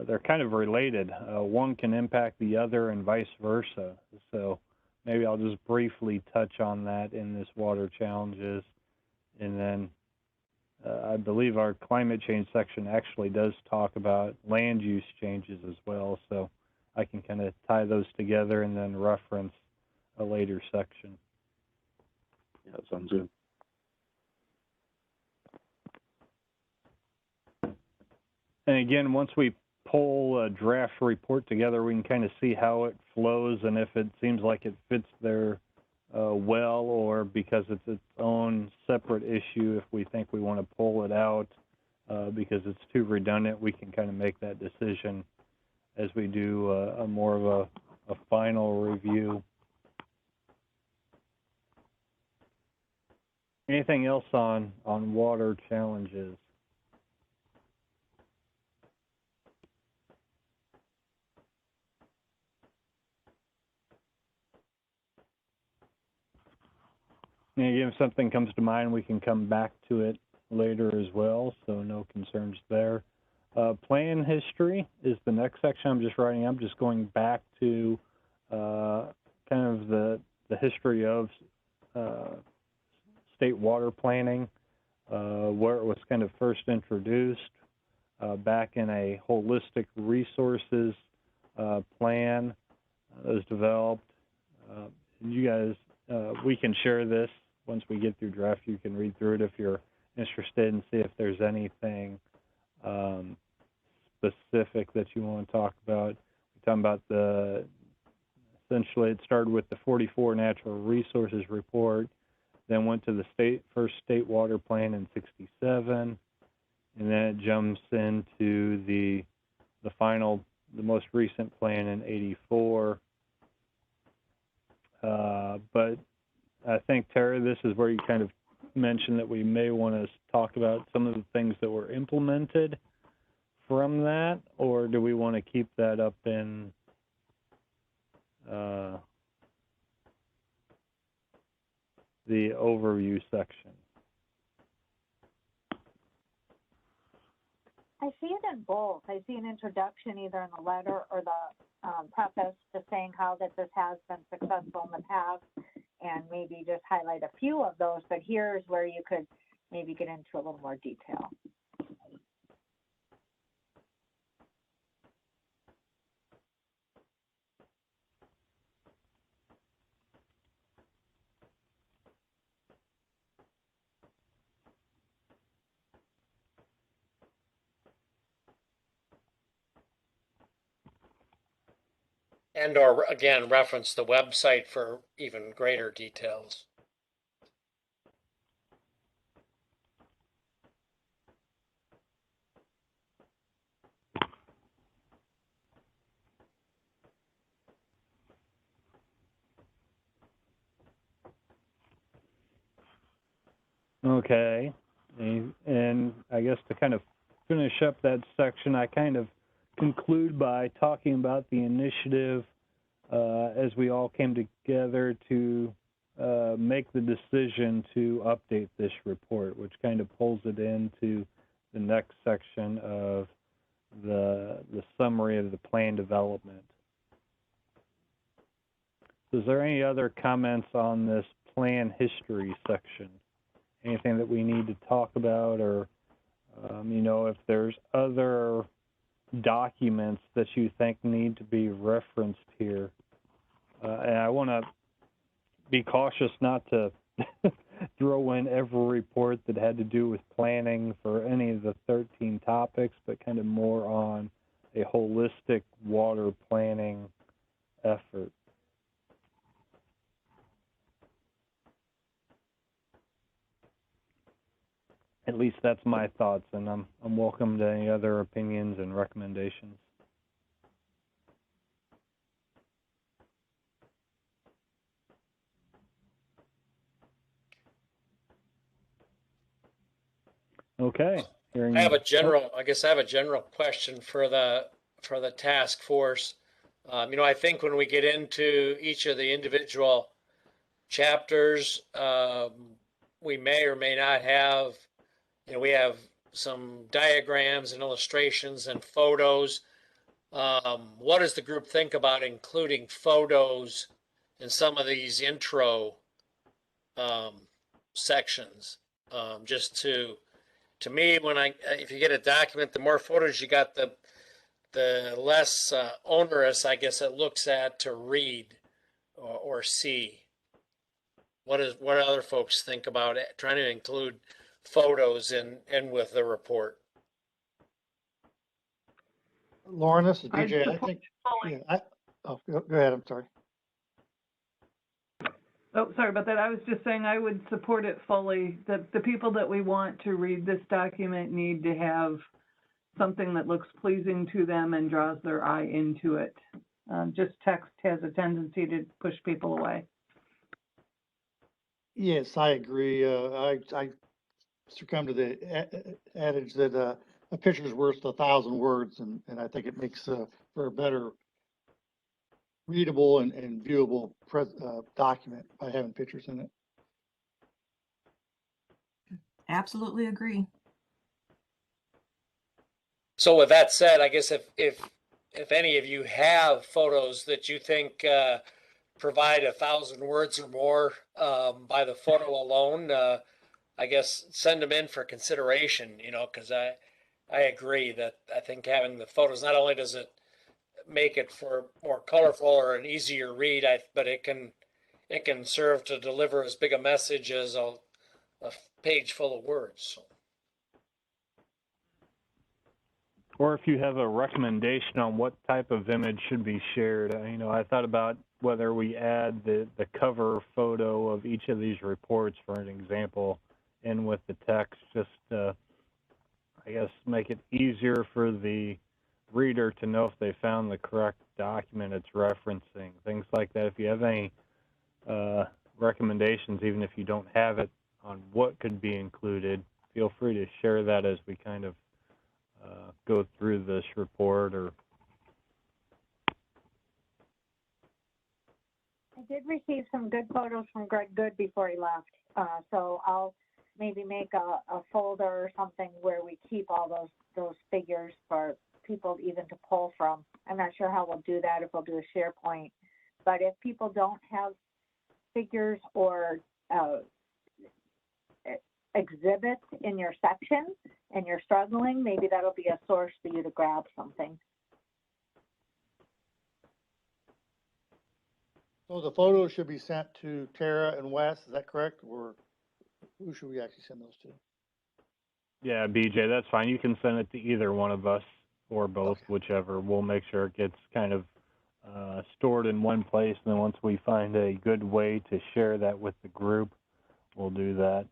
they're kind of related. One can impact the other and vice versa. So maybe I'll just briefly touch on that in this water challenges. And then I believe our climate change section actually does talk about land use changes as well. So I can kind of tie those together and then reference a later section. Yeah, that sounds good. And again, once we pull a draft report together, we can kind of see how it flows and if it seems like it fits there well, or because it's its own separate issue, if we think we want to pull it out because it's too redundant, we can kind of make that decision as we do a more of a final review. Anything else on water challenges? And again, if something comes to mind, we can come back to it later as well, so no concerns there. Plan history is the next section I'm just writing. I'm just going back to kind of the history of state water planning, where it was kind of first introduced back in a holistic resources plan that was developed. You guys, we can share this once we get through draft. You can read through it if you're interested and see if there's anything specific that you want to talk about. We're talking about essentially it started with the 44 Natural Resources Report, then went to the first state water plan in 67, and then it jumps into the most recent plan in 84. But I think, Tara, this is where you kind of mentioned that we may want to talk about some of the things that were implemented from that, or do we want to keep that up in the overview section? I see it in both. I see an introduction either in the letter or the preface just saying how that this has been successful in the past, and maybe just highlight a few of those, but here's where you could maybe get into a little more detail. And or again, reference the website for even greater details. Okay. And I guess to kind of finish up that section, I kind of conclude by talking about the initiative as we all came together to make the decision to update this report, which kind of pulls it into the next section of the summary of the plan development. Is there any other comments on this plan history section? Anything that we need to talk about, or you know, if there's other documents that you think need to be referenced here? And I want to be cautious not to throw in every report that had to do with planning for any of the 13 topics, but kind of more on a holistic water planning effort. At least that's my thoughts, and I'm welcome to any other opinions and recommendations. Okay. I have a general, I guess I have a general question for the task force. You know, I think when we get into each of the individual chapters, we may or may not have, you know, we have some diagrams and illustrations and photos. What does the group think about including photos in some of these intro sections? Just to me, when if you get a document, the more photos you got, the less onerous, I guess, it looks at to read or see. What do other folks think about it, trying to include photos in with the report? Lauren, this is I'd BJ. I support think, fully. yeah, go ahead, I'm sorry. Oh, sorry about that. I was just saying I would support it fully. The people that we want to read this document need to have something that looks pleasing to them and draws their eye into it. Just text has a tendency to push people away. Yes, I agree. I succumb to the adage that a picture's worth 1,000 words, and I think it makes for a better readable and viewable document by having pictures in it. Absolutely agree. So with that said, I guess if any of you have photos that you think provide 1,000 words or more by the photo alone, I guess send them in for consideration, you know, because I agree that I think having the photos, not only does it make it for more colorful or an easier read, but it can serve to deliver as big a message as a page full of words. So. Or if you have a recommendation on what type of image should be shared, you know, I thought about whether we add the cover photo of each of these reports, for an example, in with the text, just to, I guess, make it easier for the reader to know if they found the correct document it's referencing, things like that. If you have any recommendations, even if you don't have it on what could be included, feel free to share that as we kind of go through this report. Or I did receive some good photos from Greg Good before he left, so I'll maybe make a folder or something where we keep all those figures for people even to pull from. I'm not sure how we'll do that, if we'll do a SharePoint, but if people don't have figures or exhibits in your section and you're struggling, maybe that'll be a source for you to grab something. So the photos should be sent to Tara and Wes, is that correct? Or who should we actually send those to? yeah, BJ, that's fine. You can send it to either one of us or both, Okay. whichever. We'll make sure it gets kind of stored in one place, and then once we find a good way to share that with the group, we'll do that.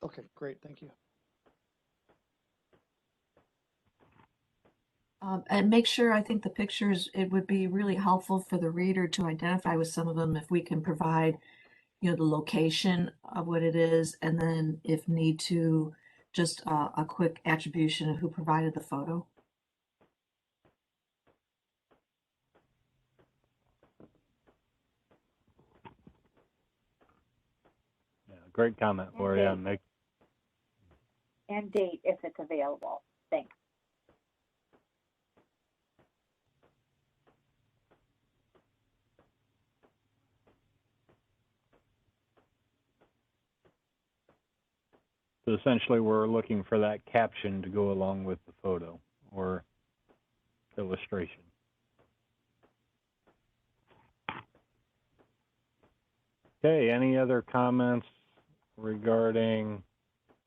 Okay, great, thank you. And make sure, I think the pictures, it would be really helpful for the reader to identify with some of them if we can provide you know, the location of what it is, and then if need to, just a quick attribution of who provided the photo. Yeah, great comment, Lori. Yeah, Okay. And date if it's available. Thanks. so essentially we're looking for that caption to go along with the photo or illustration. Okay, any other comments regarding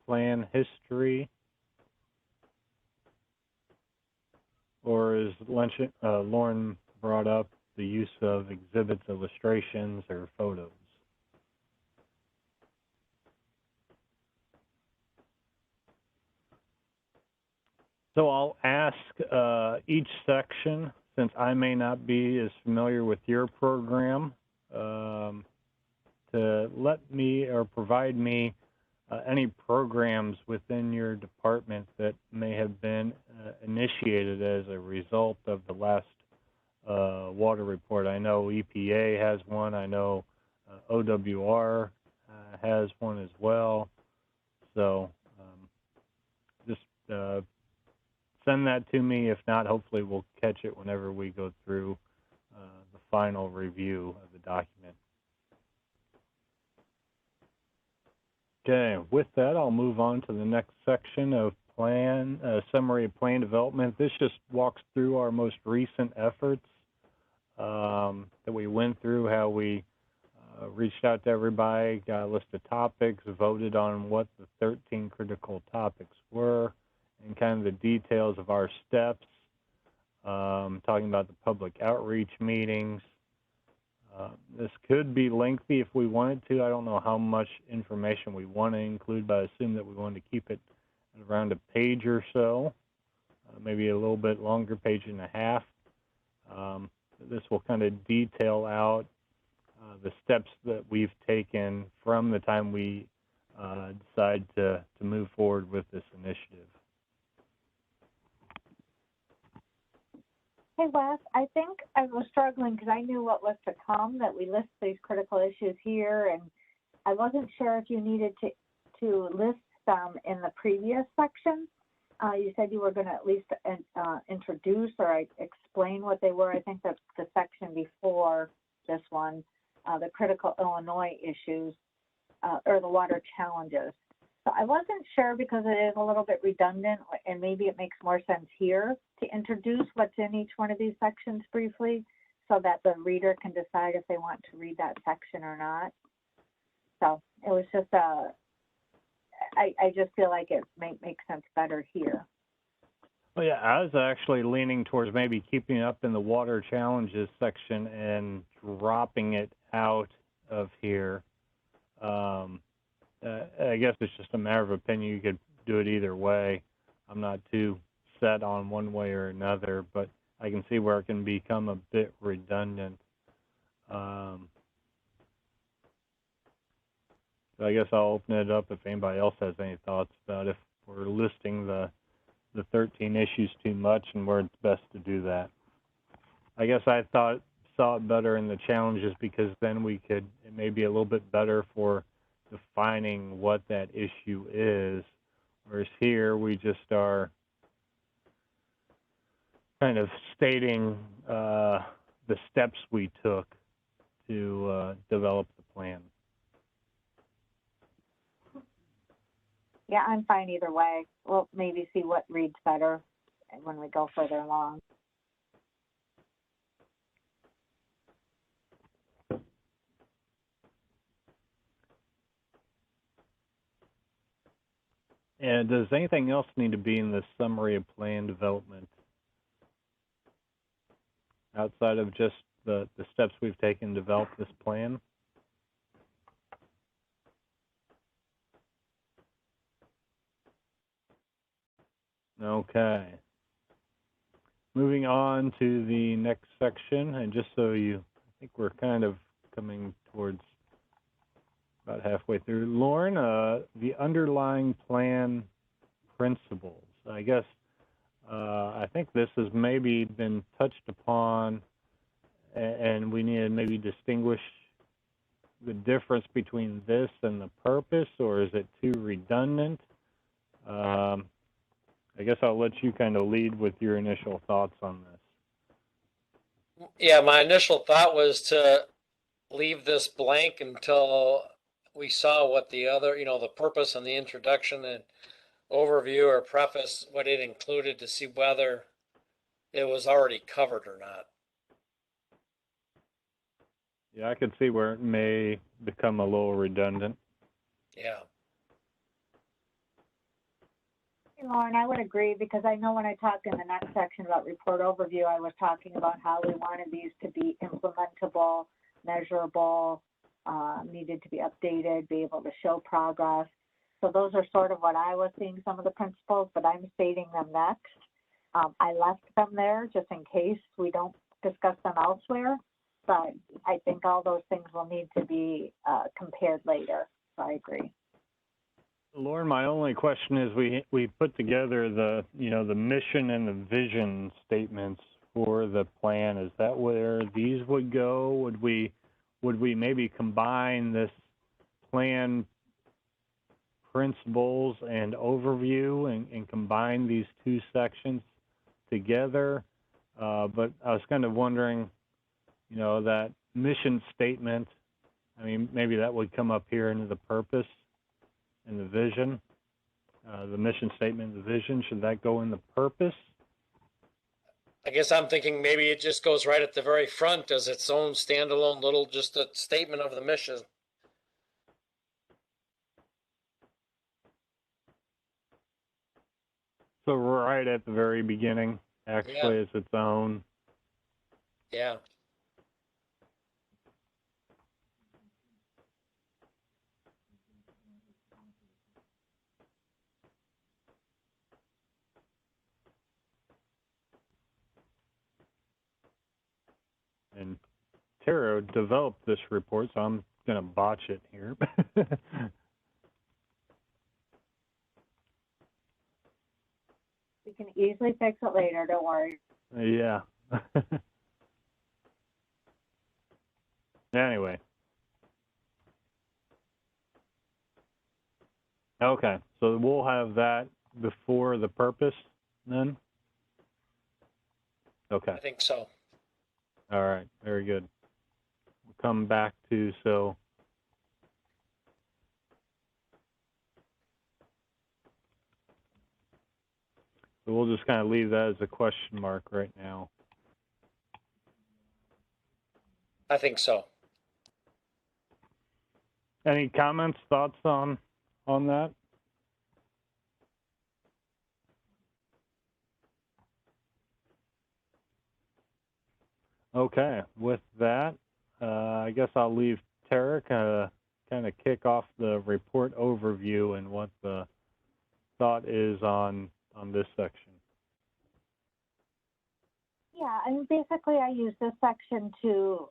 plan history? Or is Lauren brought up the use of exhibits, illustrations, or photos? So I'll ask each section, since I may not be as familiar with your program, to let me or provide me any programs within your department that may have been initiated as a result of the last water report. I know EPA has one. I know OWR has one as well. So just send that to me. If not, hopefully we'll catch it whenever we go through the final review of the document. Okay, with that, I'll move on to the next section of summary of plan development. This just walks through our most recent efforts that we went through, how we reached out to everybody, got a list of topics, voted on what the 13 critical topics were, and kind of the details of our steps, talking about the public outreach meetings. This could be lengthy if we wanted to. I don't know how much information we want to include, but I assume that we want to keep it at around a page or so, maybe a little bit longer, page and a half. This will kind of detail out the steps that we've taken from the time we decide to move forward with this initiative. Hey, Wes, I think I was struggling because I knew what was to come, that we list these critical issues here, and I wasn't sure if you needed to list them in the previous section. You said you were going to at least introduce or explain what they were. I think that's the section before this one, the critical Illinois issues or the water challenges. So I wasn't sure because it is a little bit redundant, and maybe it makes more sense here to introduce what's in each one of these sections briefly so that the reader can decide if they want to read that section or not. So it was just I just feel like it makes sense better here. Well, yeah, I was actually leaning towards maybe keeping it up in the water challenges section and dropping it out of here. I guess it's just a matter of opinion. You could do it either way. I'm not too set on one way or another, but I can see where it can become a bit redundant. So I guess I'll open it up if anybody else has any thoughts about if we're listing the 13 issues too much and where it's best to do that. I guess I saw it better in the challenges because then it may be a little bit better for defining what that issue is, whereas here we just are kind of stating the steps we took to develop the plan. Yeah, I'm fine either way. We'll maybe see what reads better when we go further along. And does anything else need to be in the summary of plan development outside of just the steps we've taken to develop this plan? Okay. Moving on to the next section, and just so I think we're kind of coming towards about halfway through. Lauren, the underlying plan principles. I guess I think this has maybe been touched upon, and we need to maybe distinguish the difference between this and the purpose, or is it too redundant? I guess I'll let you kind of lead with your initial thoughts on this. Yeah, my initial thought was to leave this blank until we saw what the other, the purpose and the introduction and overview or preface, what it included, to see whether it was already covered or not. Yeah, I could see where it may become a little redundant. Yeah. Hey, Lauren, I would agree, because I know when I talked in the next section about report overview, I was talking about how we wanted these to be implementable, measurable, needed to be updated, be able to show progress. So those are sort of what I was seeing, some of the principles, but I'm stating them next. I left them there just in case we don't discuss them elsewhere, but I think all those things will need to be compared later. So I agree. Lauren, my only question is we put together the mission and the vision statements for the plan. Is that where these would go? Would we maybe combine this plan principles and overview and combine these two sections together? But I was kind of wondering, that mission statement, I mean, maybe that would come up here into the purpose and the vision. The mission statement and the vision, should that go in the purpose? I guess I'm thinking maybe it just goes right at the very front as its own standalone little, just a statement of the mission. So right at the very beginning, actually, it's its own. Yeah. And Tara developed this report, so I'm going to botch it here. We can easily fix it later, don't worry. Yeah. Anyway. Okay, so we'll have that before the purpose then? Okay. I think so. All right, very good. We'll come back to, so we'll just kind of leave that as a question mark right now. I think so. Any comments, thoughts on that? Okay, with that, I guess I'll leave Tara kind of kick off the report overview and what the thought is on this section. Yeah, I mean, basically I use this section to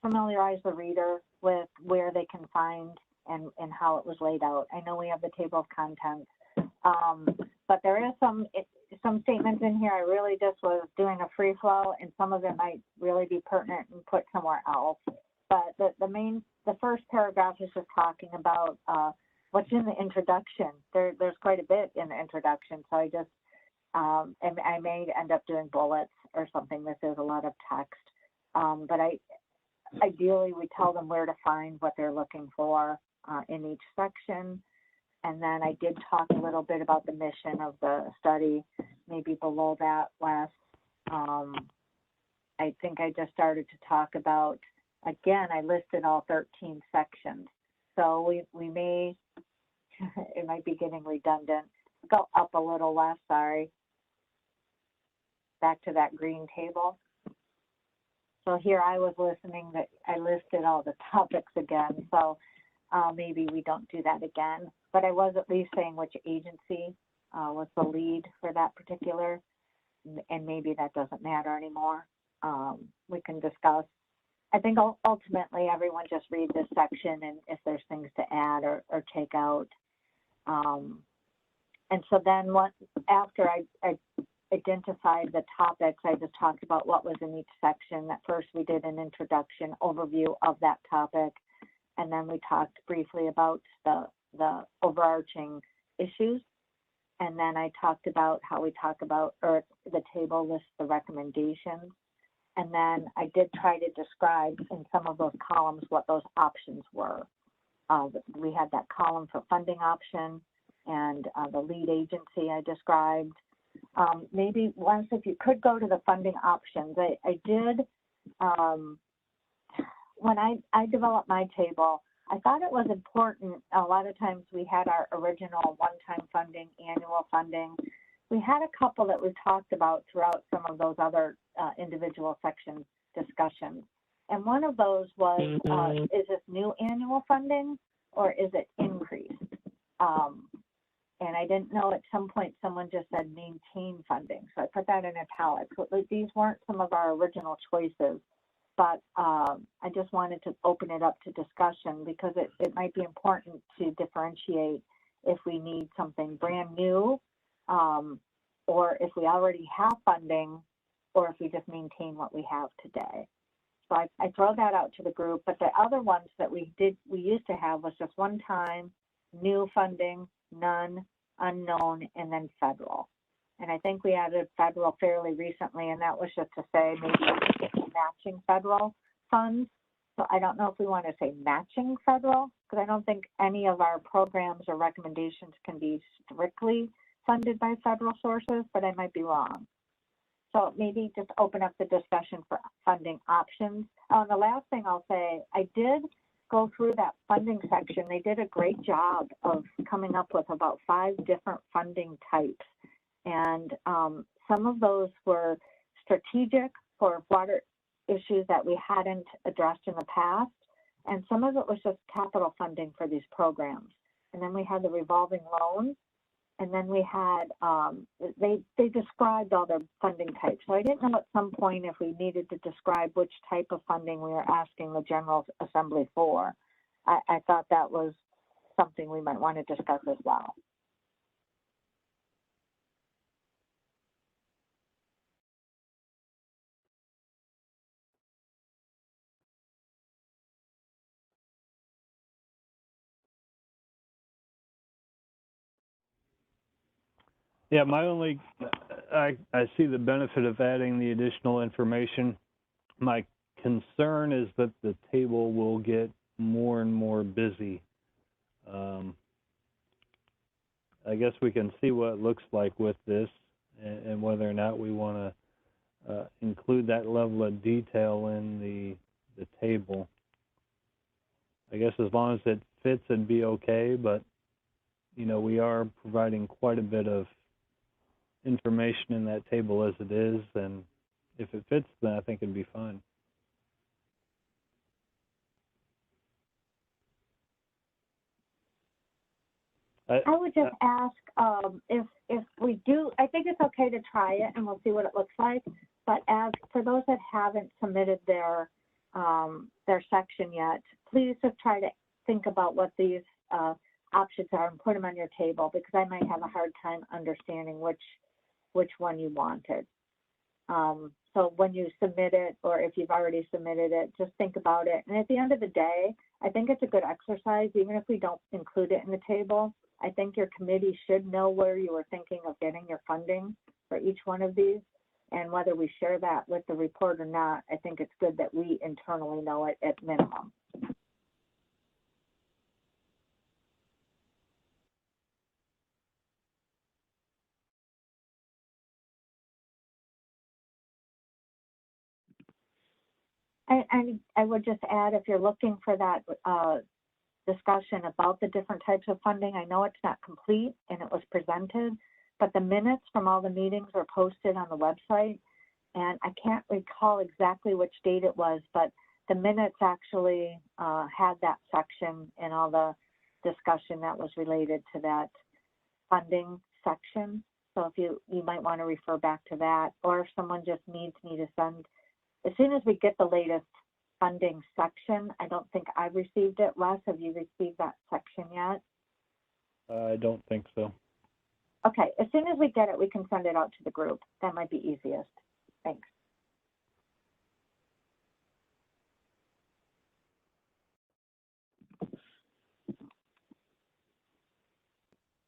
familiarize the reader with where they can find and how it was laid out. I know we have the table of contents, but there is some statements in here. I really just was doing a free flow, and some of it might really be pertinent and put somewhere else. But the first paragraph is just talking about what's in the introduction. There's quite a bit in the introduction, so I just and I may end up doing bullets or something. This is a lot of text, but ideally we tell them where to find what they're looking for in each section. And then I did talk a little bit about the mission of the study, maybe below that last. I think I just started to talk about, again, I listed all 13 sections. So we may, it might be getting redundant. Go up a little less, sorry. Back to that green table. So here I was listening that I listed all the topics again. So maybe we don't do that again. But I was at least saying which agency was the lead for that particular, and maybe that doesn't matter anymore. We can discuss I think ultimately everyone just read this section and if there's things to add or take out. And so then after I identified the topics, I just talked about what was in each section. At first we did an introduction overview of that topic. And then we talked briefly about the overarching issues. And then I talked about how we talk about, or the table lists the recommendations. And then I did try to describe in some of those columns what those options were. We had that column for funding option and the lead agency I described. Maybe once, if you could go to the funding options, I did, when I developed my table, I thought it was important. A lot of times we had our original one-time funding, annual funding. We had a couple that we talked about throughout some of those other individual section discussions. And one of those was, is this new annual funding or is it increased? And I didn't know, at some point someone just said maintain funding. So I put that in italics. These weren't some of our original choices, but I just wanted to open it up to discussion because it might be important to differentiate if we need something brand new, or if we already have funding, or if we just maintain what we have today. So I throw that out to the group, but the other ones that we used to have was just one time, new funding, none, unknown, and then federal. And I think we added federal fairly recently, and that was just to say maybe matching federal funds. So I don't know if we want to say matching federal, because I don't think any of our programs or recommendations can be strictly funded by federal sources, but I might be wrong. So maybe just open up the discussion for funding options. The last thing I'll say, I did go through that funding section. They did a great job of coming up with about 5 different funding types. And some of those were strategic for water issues that we hadn't addressed in the past. And some of it was just capital funding for these programs. And then we had the revolving loans. And then we had, they described all their funding types. So I didn't know at some point if we needed to describe which type of funding we were asking the General Assembly for. I thought that was something we might want to discuss as well. Yeah, I see the benefit of adding the additional information. My concern is that the table will get more and more busy. I guess we can see what it looks like with this and whether or not we want to include that level of detail in the table. I guess as long as it fits, it'd be okay, but you know, we are providing quite a bit of information in that table as it is, and if it fits, then I think it'd be fine. I would just ask if we do, I think it's okay to try it and we'll see what it looks like. But as for those that haven't submitted their section yet, please just try to think about what these options are and put them on your table, because I might have a hard time understanding which one you wanted. So when you submit it, or if you've already submitted it, just think about it. And at the end of the day, I think it's a good exercise, even if we don't include it in the table. I think your committee should know where you were thinking of getting your funding for each one of these. And whether we share that with the report or not, I think it's good that we internally know it at minimum. I would just add, if you're looking for that discussion about the different types of funding, I know it's not complete and it was presented, but the minutes from all the meetings are posted on the website. And I can't recall exactly which date it was, but the minutes actually had that section and all the discussion that was related to that funding section. So if you might want to refer back to that, or if someone just needs me to send, as soon as we get the latest funding section. I don't think I've received it. Les, have you received that section yet? I don't think so. Okay, as soon as we get it, we can send it out to the group. That might be easiest. Thanks.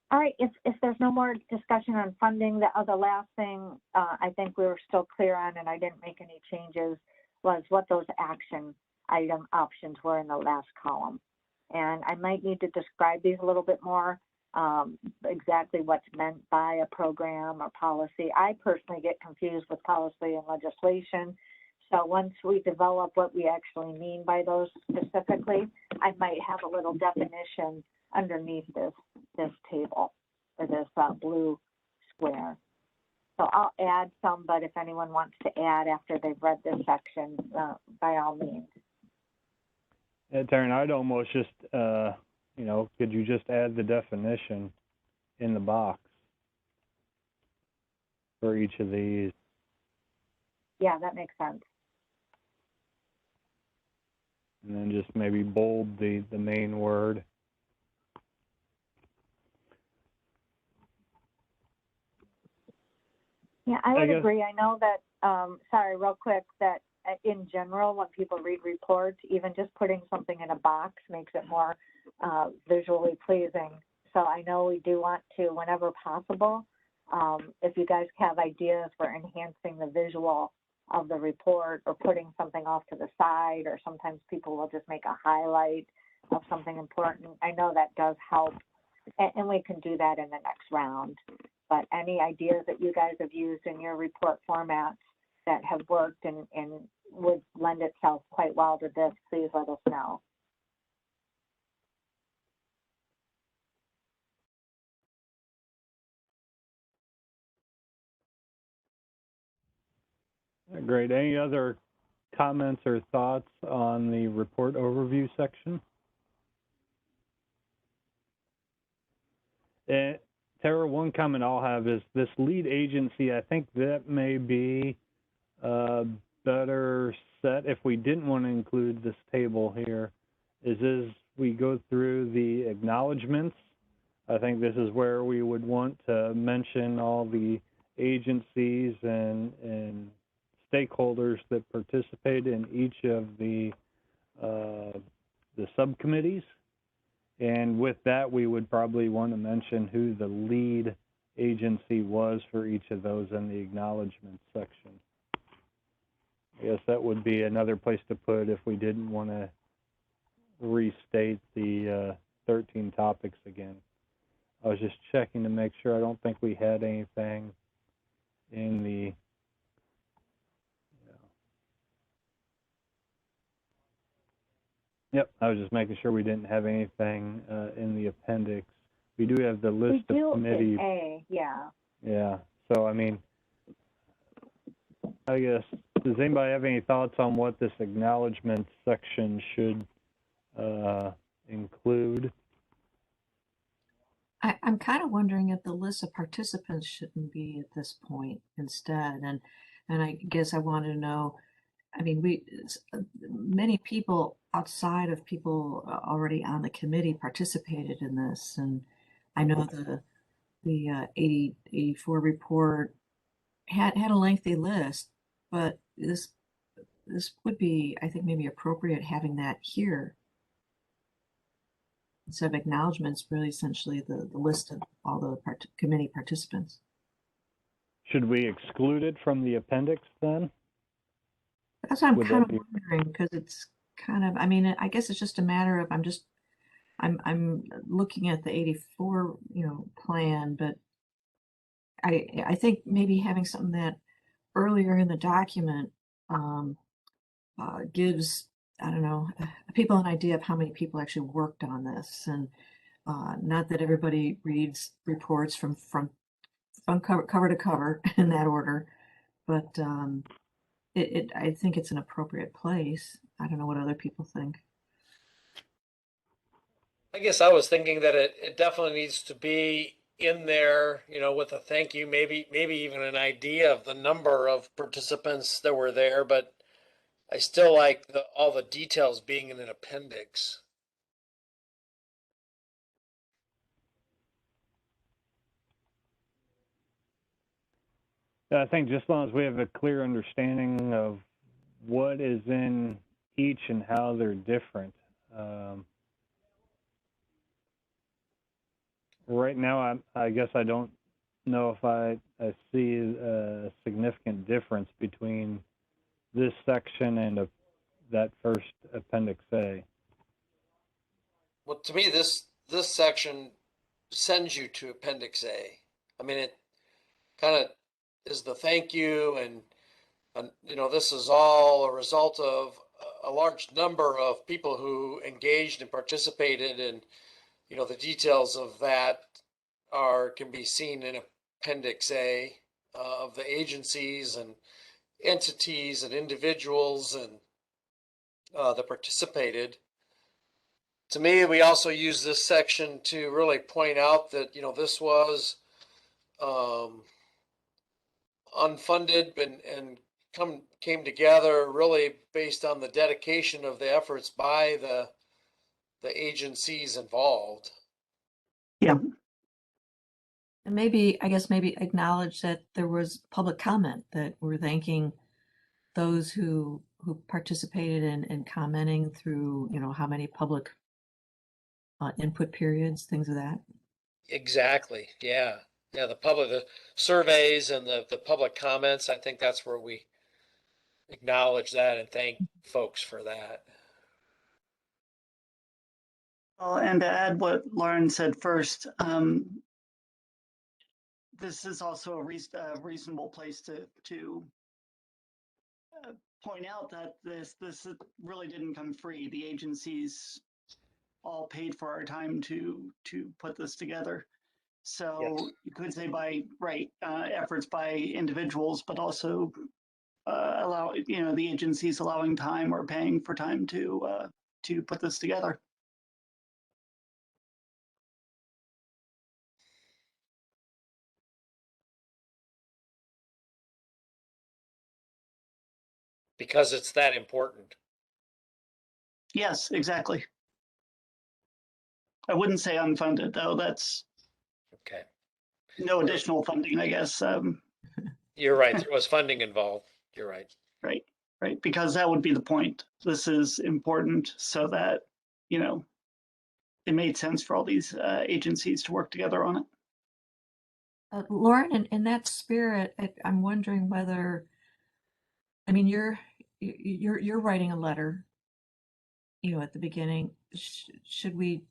All right, if there's no more discussion on funding, the other last thing I think we were still clear on, and I didn't make any changes, was what those action item options were in the last column. And I might need to describe these a little bit more, exactly what's meant by a program or policy. I personally get confused with policy and legislation. So once we develop what we actually mean by those specifically, I might have a little definition underneath this table, or this blue square. So I'll add some, but if anyone wants to add after they've read this section, by all means. Taryn, I'd almost just, you know, could you just add the definition in the box for each of these? Yeah, that makes sense. And then just maybe bold the main word. Yeah, I would agree. I know that, sorry, real quick, that in general, when people read reports, even just putting something in a box makes it more visually pleasing. So I know we do want to, whenever possible, if you guys have ideas for enhancing the visual of the report or putting something off to the side, or sometimes people will just make a highlight of something important. I know that does help, and we can do that in the next round. But any ideas that you guys have used in your report formats that have worked and would lend itself quite well to this, please let us know. Great. Any other comments or thoughts on the report overview section? Tara, one comment I'll have is this lead agency, I think that may be better set if we didn't want to include this table here, is we go through the acknowledgements. I think this is where we would want to mention all the agencies and stakeholders that participate in each of the subcommittees. And with that, we would probably want to mention who the lead agency was for each of those in the acknowledgement section. I guess that would be another place to put if we didn't want to restate the 13 topics again. I was just checking to make sure. I don't think we had anything in the Yep, I was just making sure we didn't have anything in the appendix. We do have the list of committees. Yeah. Yeah, so I mean, I guess, does anybody have any thoughts on what this acknowledgement section should include? I'm kind of wondering if the list of participants shouldn't be at this point instead. And I guess I want to know, I mean, many people outside of people already on the committee participated in this. And I know the 84 report had a lengthy list, but this would be, I think, maybe appropriate having that here. Instead of acknowledgements, really essentially the list of all the committee participants. Should we exclude it from the appendix then? That's what I'm kind of wondering, because it's kind of, I mean, I guess it's just a matter of I'm looking at the 84, plan, but I think maybe having something that earlier in the document gives, I don't know, people an idea of how many people actually worked on this, and not that everybody reads reports from cover to cover in that order, but I think it's an appropriate place. I don't know what other people think. I guess I was thinking that it definitely needs to be in there, with a thank you, maybe even an idea of the number of participants that were there. But I still like all the details being in an appendix. I think just as long as we have a clear understanding of what is in each and how they're different. Right now, I guess I don't know if I see a significant difference between this section and that first Appendix A. Well, to me, this section sends you to Appendix A. I mean, it kind of is the thank you, and you know, this is all a result of a large number of people who engaged and participated, and you know, the details of that can be seen in Appendix A of the agencies and entities and individuals and that participated. To me, we also use this section to really point out that, you know, this was unfunded and came together really based on the dedication of the efforts by the agencies involved. Yeah. And maybe, I guess, maybe acknowledge that there was public comment, that we're thanking those who participated in commenting through, you know, how many public input periods, things of that. Exactly. Yeah. Yeah. The surveys and the public comments, I think that's where we acknowledge that and thank folks for that. Well, and to add what Lauren said first, this is also a reasonable place to point out that this really didn't come free. The agencies all paid for our time to put this together. So Yes. you could say by efforts by individuals, but also allow, you know, the agencies allowing time or paying for time to put this together. Because it's that important. Yes, exactly. I wouldn't say unfunded though. That's Okay. no additional funding, I guess. You're right. There was funding involved. You're right. Right. Because that would be the point. This is important so that, you know, it made sense for all these agencies to work together on it. Lauren, in that spirit, I'm wondering whether, I mean, you're writing a letter, you know, at the beginning. Should we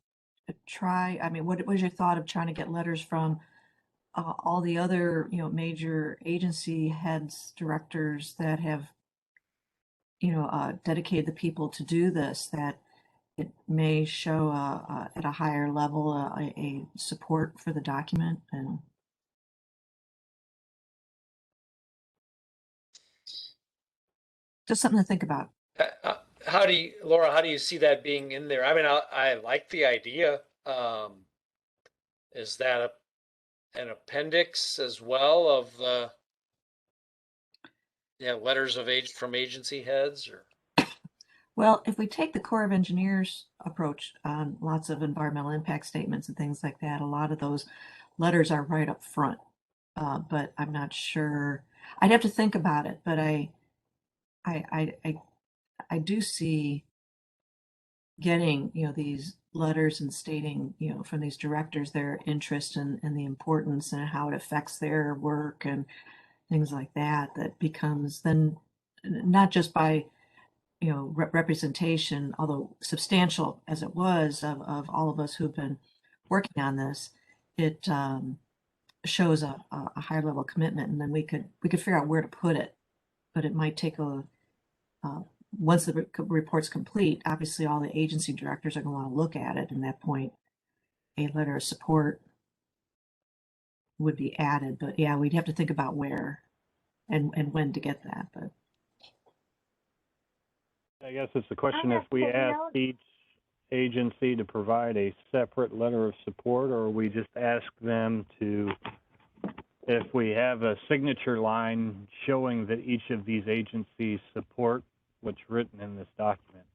try? I mean, what was your thought of trying to get letters from all the other, you know, major agency heads, directors that have, you know, dedicated the people to do this, that it may show at a higher level a support for the document? And just something to think about. Laura, how do you see that being in there? I mean, I like the idea. Is that an appendix as well of the letters of from agency heads? Or Well, if we take the Corps of Engineers approach on lots of environmental impact statements and things like that, a lot of those letters are right up front. But I'm not sure. I'd have to think about it, but I do see getting, you know, these letters and stating, you know, from these directors their interest and the importance and how it affects their work and things like that, that becomes then not just by, you know, representation, although substantial as it was, of all of us who've been working on this, it shows a high level of commitment, and then we could figure out where to put it. But it might take once the report's complete, obviously all the agency directors are going to want to look at it, and at that point a letter of support would be added. But yeah, we'd have to think about where and when to get that. But I guess it's the question if we ask each agency to provide a separate letter of support, or we just ask them to, if we have a signature line showing that each of these agencies support what's written in this document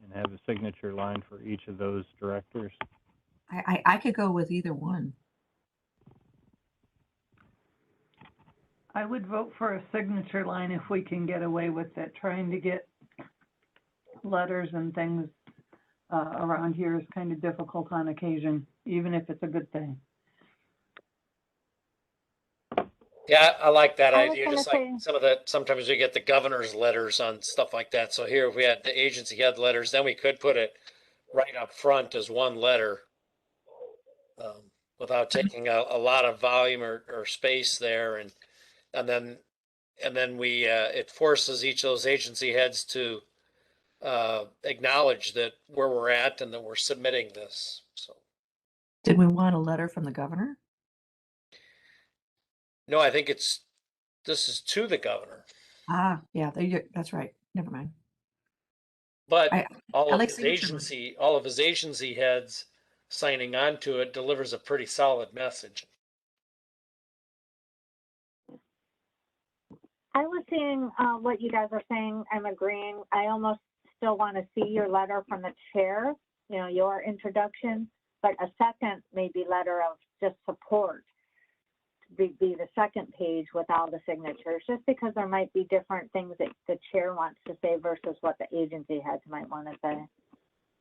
and have a signature line for each of those directors. I could go with either one. I would vote for a signature line if we can get away with it. Trying to get letters and things around here is kind of difficult on occasion, even if it's a good thing. Yeah, I like that I was idea. gonna Just like say- sometimes we get the governor's letters on stuff like that. So here, if we had the agency head letters, then we could put it right up front as one letter, without taking a lot of volume or space there, and then we it forces each of those agency heads to acknowledge that where we're at and that we're submitting this. So Did we want a letter from the governor? no, I think this is to the governor, Ah, yeah, that's right. Never mind. but I all I of like his signature lines. all of his agency heads signing on to it delivers a pretty solid message. I was seeing what you guys are saying. I'm agreeing. I almost still want to see your letter from the chair, you know, your introduction, but a second maybe letter of just support be the second page with all the signatures, just because there might be different things that the chair wants to say versus what the agency heads might want to say.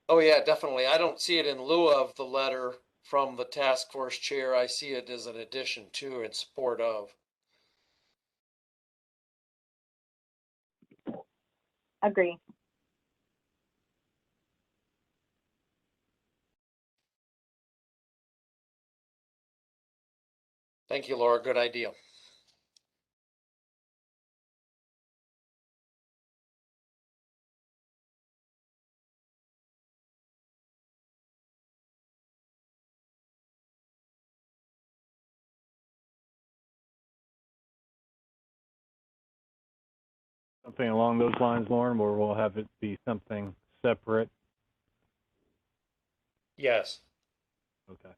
Oh yeah, definitely. I don't see it in lieu of the letter from the task force chair. I see it as an addition to, in support of. Agree. Thank you, Laura. Good idea. Something along those lines, Lauren, where we'll have it be something separate. Yes. Okay.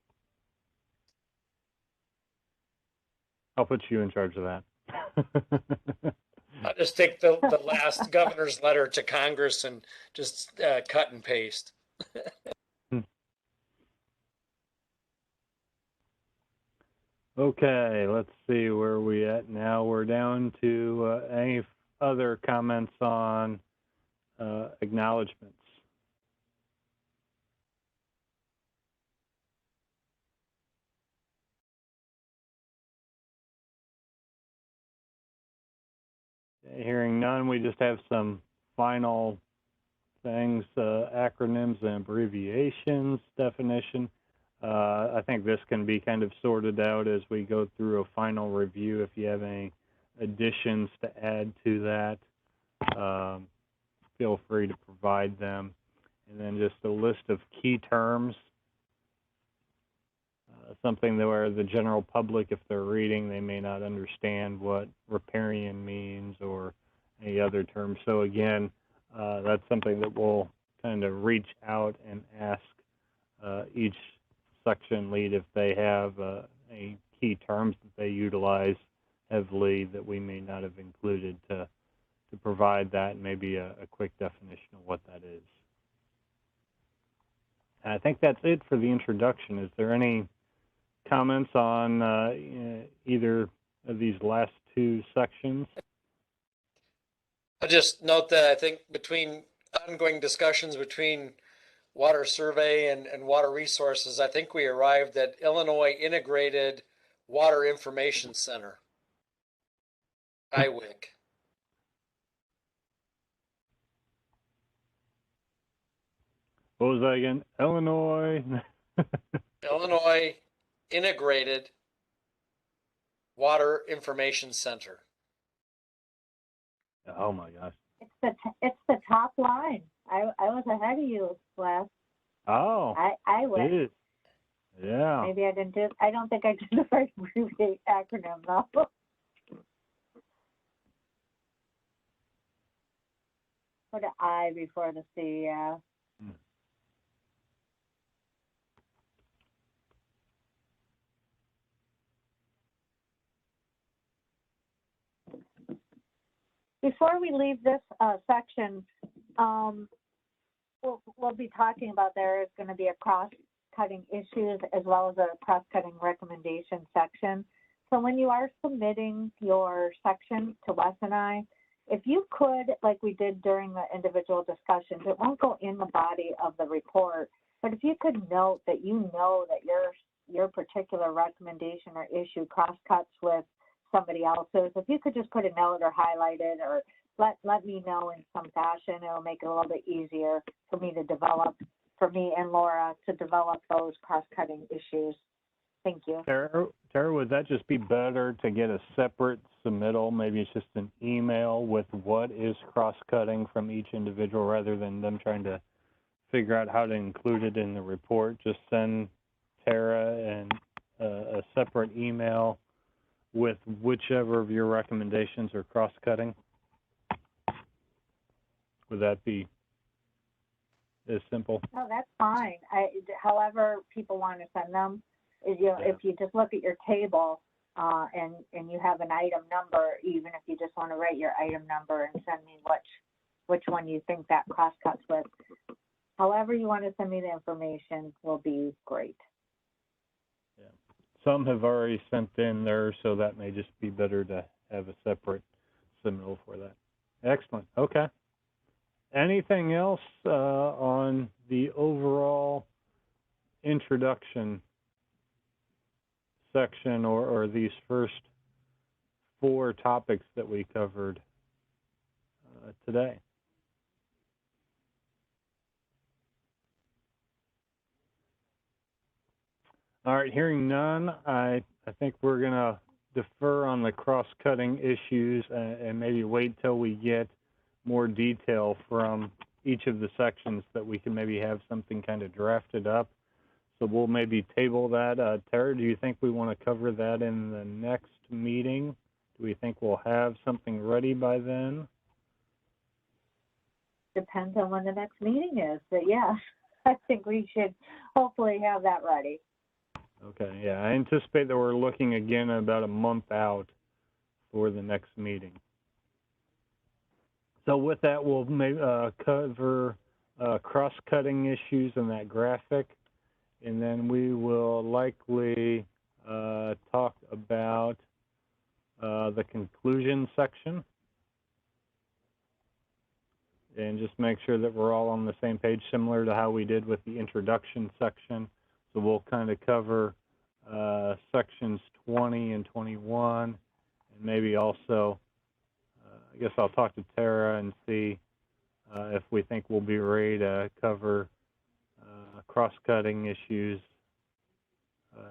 I'll put you in charge of that. I'll just take the last governor's letter to Congress and just cut and paste. Okay, let's see where we at now. We're down to any other comments on acknowledgements. Hearing none, we just have some final things, acronyms and abbreviations definition. I think this can be kind of sorted out as we go through a final review. If you have any additions to add to that, feel free to provide them. And then just a list of key terms, something that where the general public, if they're reading, they may not understand what riparian means or any other terms. So again, that's something that we'll kind of reach out and ask each section lead if they have any key terms that they utilize heavily that we may not have included to provide that, and maybe a quick definition of what that is. And I think that's it for the introduction. Is there any comments on either of these last two sections? I'll just note that I think between ongoing discussions between Water Survey and Water Resources, I think we arrived at Illinois Integrated Water Information Center, IWIC. What was that again? Illinois? Illinois Integrated Water Information Center. Oh my gosh. It's the top line. I was ahead of you, Les. Oh. I it was. is. Yeah. Maybe I didn't do. I don't think I did the right abbreviate acronym though. Put an I before the C. Yeah. Before we leave this section, we'll be talking about there is going to be a cross-cutting issues as well as a cross-cutting recommendation section. So when you are submitting your section to Wes and I, if you could, like we did during the individual discussions, it won't go in the body of the report, but if you could note that you know that your particular recommendation or issue cross-cuts with somebody else's, if you could just put a note or highlight it or let me know in some fashion, it'll make it a little bit easier for me and Laura to develop those cross-cutting issues. Thank you. Tara, would that just be better to get a separate submittal? Maybe it's just an email with what is cross-cutting from each individual rather than them trying to figure out how to include it in the report. Just send Tara and a separate email with whichever of your recommendations are cross-cutting. Would that be as simple? No, that's fine. However people want to send them. If you just look at your table and you have an item number, even if you just want to write your item number and send me which one you think that cross-cuts with, however you want to send me the information will be great. Yeah. Some have already sent in theirs, so that may just be better to have a separate submittal for that. Excellent. Okay. Anything else on the overall introduction section or these first 4 topics that we covered today? All right, hearing none, I think we're going to defer on the cross-cutting issues and maybe wait till we get more detail from each of the sections that we can maybe have something kind of drafted up. So we'll maybe table that. Tara, do you think we want to cover that in the next meeting? Do we think we'll have something ready by then? Depends on when the next meeting is, but yeah, I think we should hopefully have that ready. Okay, yeah, I anticipate that we're looking again about a month out for the next meeting. So with that, we'll cover cross-cutting issues in that graphic, and then we will likely talk about the conclusion section, and just make sure that we're all on the same page, similar to how we did with the introduction section. So we'll kind of cover sections 20 and 21, and maybe also, I guess I'll talk to Tara and see if we think we'll be ready to cover cross-cutting issues,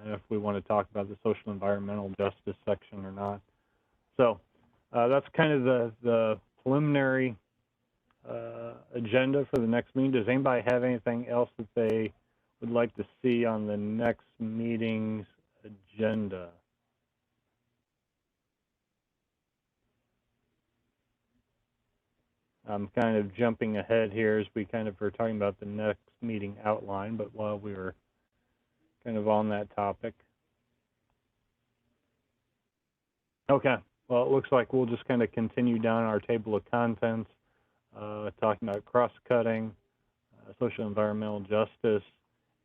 and if we want to talk about the social environmental justice section or not. So that's kind of the preliminary agenda for the next meeting. Does anybody have anything else that they would like to see on the next meeting's agenda? I'm kind of jumping ahead here as we kind of are talking about the next meeting outline, but while we were kind of on that topic. Okay, well, it looks like we'll just kind of continue down our table of contents, talking about cross-cutting, social environmental justice,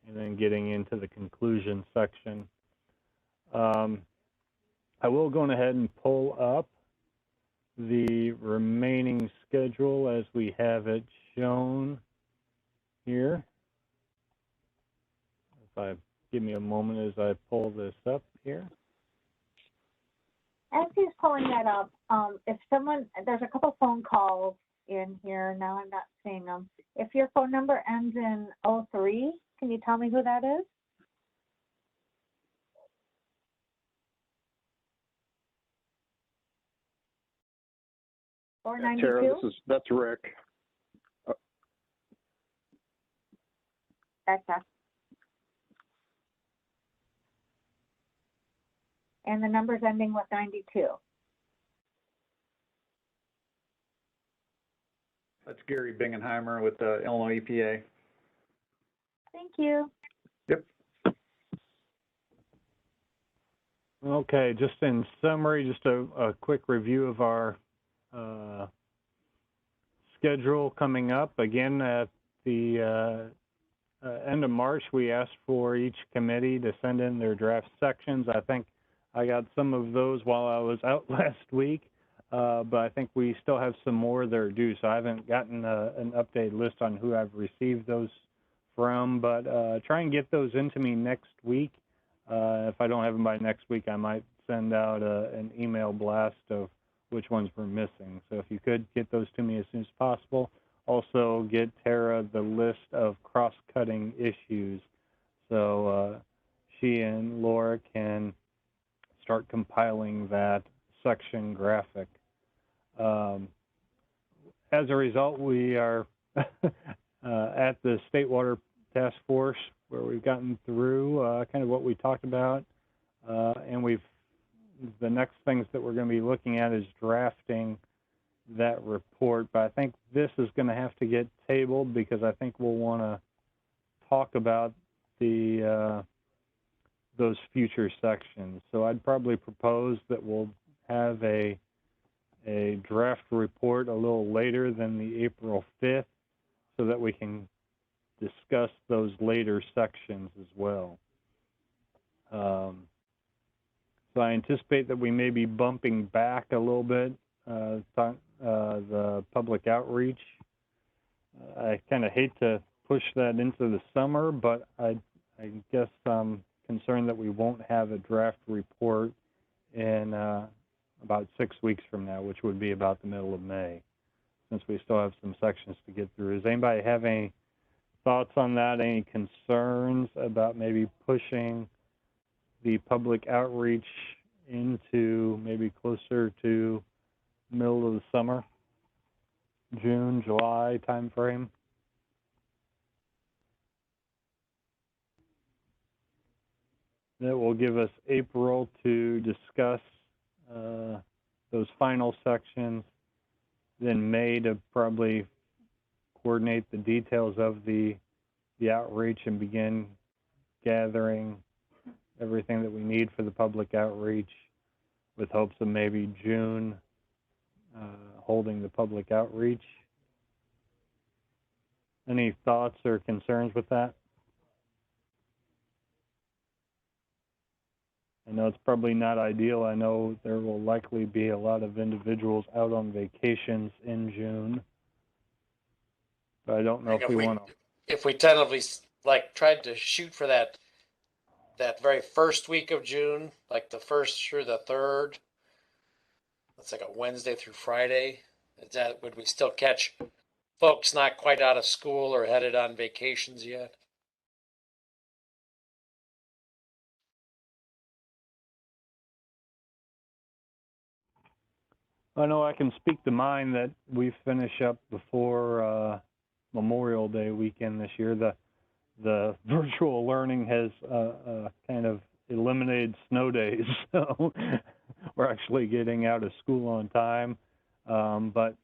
and then getting into the conclusion section. I will go ahead and pull up the remaining schedule as we have it shown here. Give me a moment as I pull this up here. As he's pulling that up, there's a couple phone calls in here. Now I'm not seeing them. If your phone number ends in 03, can you tell me who that is? Or 92? Tara, that's Rick. That's and the number's ending with 92. That's Gary Bingenheimer with the Illinois EPA. Thank you. Yep. Okay, just in summary, just a quick review of our schedule coming up. Again, at the end of March, we asked for each committee to send in their draft sections. I think I got some of those while I was out last week, but I think we still have some more that are due. So I haven't gotten an updated list on who I've received those from, but try and get those into me next week. If I don't have them by next week, I might send out an email blast of which ones we're missing. So if you could get those to me as soon as possible. Also get Tara the list of cross-cutting issues so she and Laura can start compiling that section graphic. As a result, we are at the State Water Task Force where we've gotten through kind of what we talked about, and the next things that we're going to be looking at is drafting that report. But I think this is going to have to get tabled because I think we'll want to talk about the those future sections. So I'd probably propose that we'll have a draft report a little later than the April 5th so that we can discuss those later sections as well. So I anticipate that we may be bumping back a little bit the public outreach. I kind of hate to push that into the summer, but I guess I'm concerned that we won't have a draft report in about 6 weeks from now, which would be about the middle of May, since we still have some sections to get through. Does anybody have any thoughts on that? Any concerns about maybe pushing the public outreach into maybe closer to middle of the summer, June, July timeframe? That will give us April to discuss those final sections, then May to probably coordinate the details of the outreach and begin gathering everything that we need for the public outreach, with hopes of maybe June holding the public outreach. Any thoughts or concerns with that? I know it's probably not ideal. I know there will likely be a lot of individuals out on vacations in June, but I don't know if we want to. If we tentatively tried to shoot for that very first week of June, like the 1st through the 3rd, that's like a Wednesday through Friday. Would we still catch folks not quite out of school or headed on vacations yet? I know I can speak to mine that we finish up before Memorial Day weekend this year. The virtual learning has kind of eliminated snow days, so we're actually getting out of school on time. But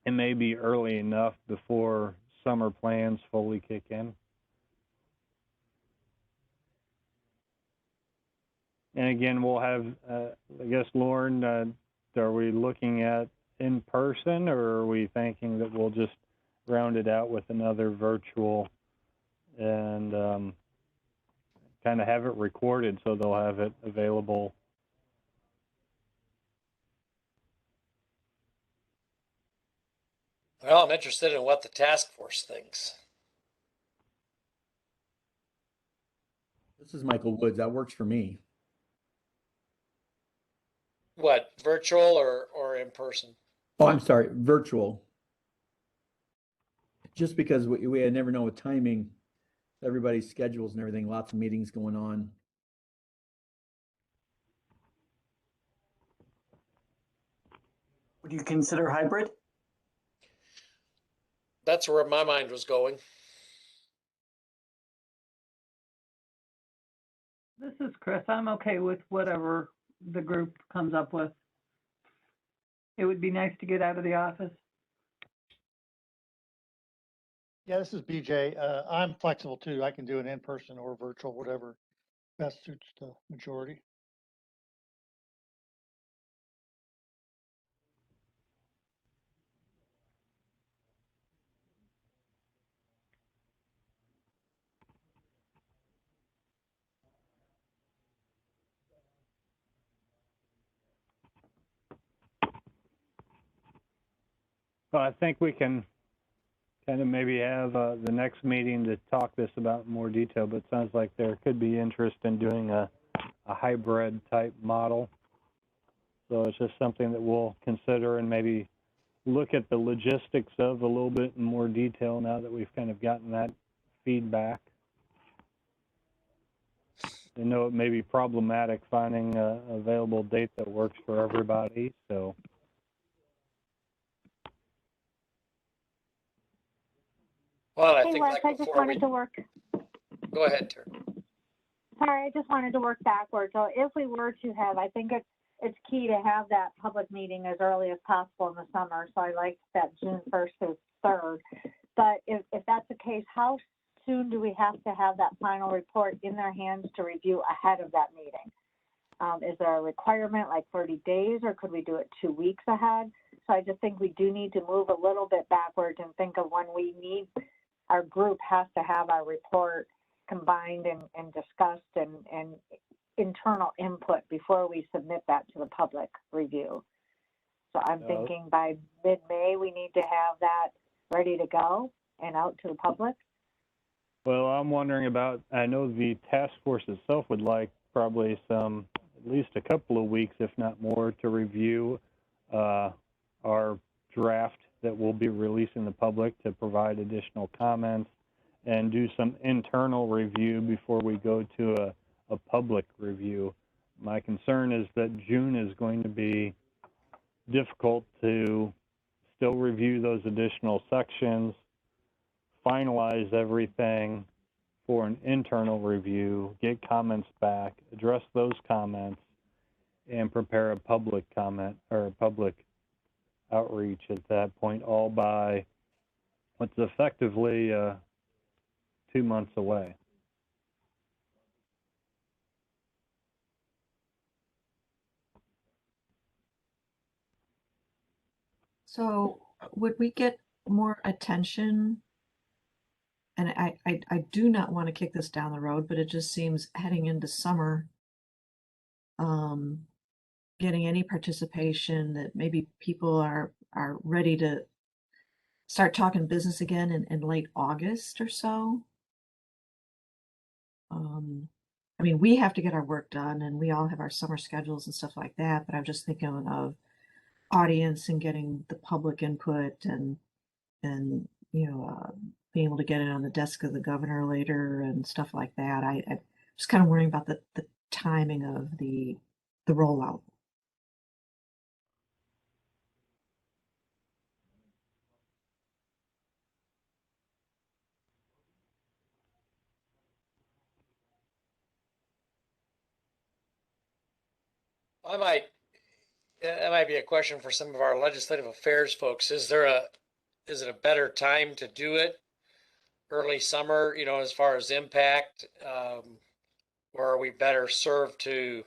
it may be early enough before summer plans fully kick in. And again, we'll have, I guess, Lauren, are we looking at in person, or are we thinking that we'll just round it out with another virtual and kind of have it recorded so they'll have it available? Well, I'm interested in what the task force thinks. This is Michael Woods. That works for me. What, virtual or in person? Oh, I'm sorry, virtual. Just because we never know with timing, everybody's schedules and everything, lots of meetings going on. Would you consider hybrid? That's where my mind was going. This is Chris. I'm okay with whatever the group comes up with. It would be nice to get out of the office. Yeah, this is BJ. I'm flexible too. I can do an in-person or virtual, whatever best suits the majority. Well, I think we can kind of maybe have the next meeting to talk this about in more detail, but it sounds like there could be interest in doing a hybrid type model. So it's just something that we'll consider and maybe look at the logistics of a little bit in more detail now that we've kind of gotten that feedback. I know it may be problematic finding a available date that works for everybody, so. Well, I Hey, think Wes, like I just before we, wanted to work, go ahead, Terry. sorry, I just wanted to work backwards. So if we were to have, I think it's key to have that public meeting as early as possible in the summer. So I like that June 1st through 3rd. But if that's the case, how soon do we have to have that final report in their hands to review ahead of that meeting? Is there a requirement like 30 days, or could we do it 2 weeks ahead? So I just think we do need to move a little bit backwards and think of when we need, our group has to have our report combined and discussed and internal input before we submit that to the public review. So I'm thinking by mid-May, we need to have that ready to go and out to the public. Well, I'm wondering about, I know the task force itself would like probably some, at least a couple of weeks, if not more, to review our draft that we'll be releasing to the public, to provide additional comments and do some internal review before we go to a public review. My concern is that June is going to be difficult to still review those additional sections, finalize everything for an internal review, get comments back, address those comments, and prepare a public comment or a public outreach at that point, all by what's effectively 2 months away. So would we get more attention? And I do not want to kick this down the road, but it just seems heading into summer, getting any participation that maybe people are ready to start talking business again in late August or so. I mean, we have to get our work done and we all have our summer schedules and stuff like that, but I'm just thinking of audience and getting the public input and being able to get it on the desk of the governor later and stuff like that. I just kind of worrying about the timing of the rollout. That might be a question for some of our legislative affairs folks. Is it a better time to do it early summer, as far as impact? Or are we better served to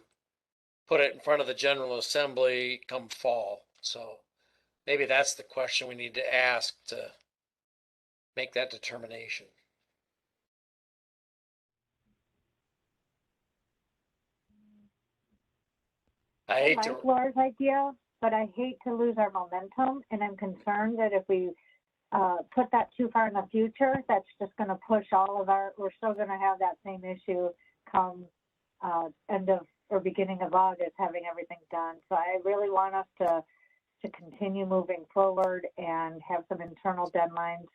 put it in front of the General Assembly come fall? So maybe that's the question we need to ask to make that determination. I like Laura's idea, but I hate to lose our momentum, and I'm concerned that if we put that too far in the future, that's just going to push all of we're still going to have that same issue come end of or beginning of August, having everything done. So I really want us to continue moving forward and have some internal deadlines.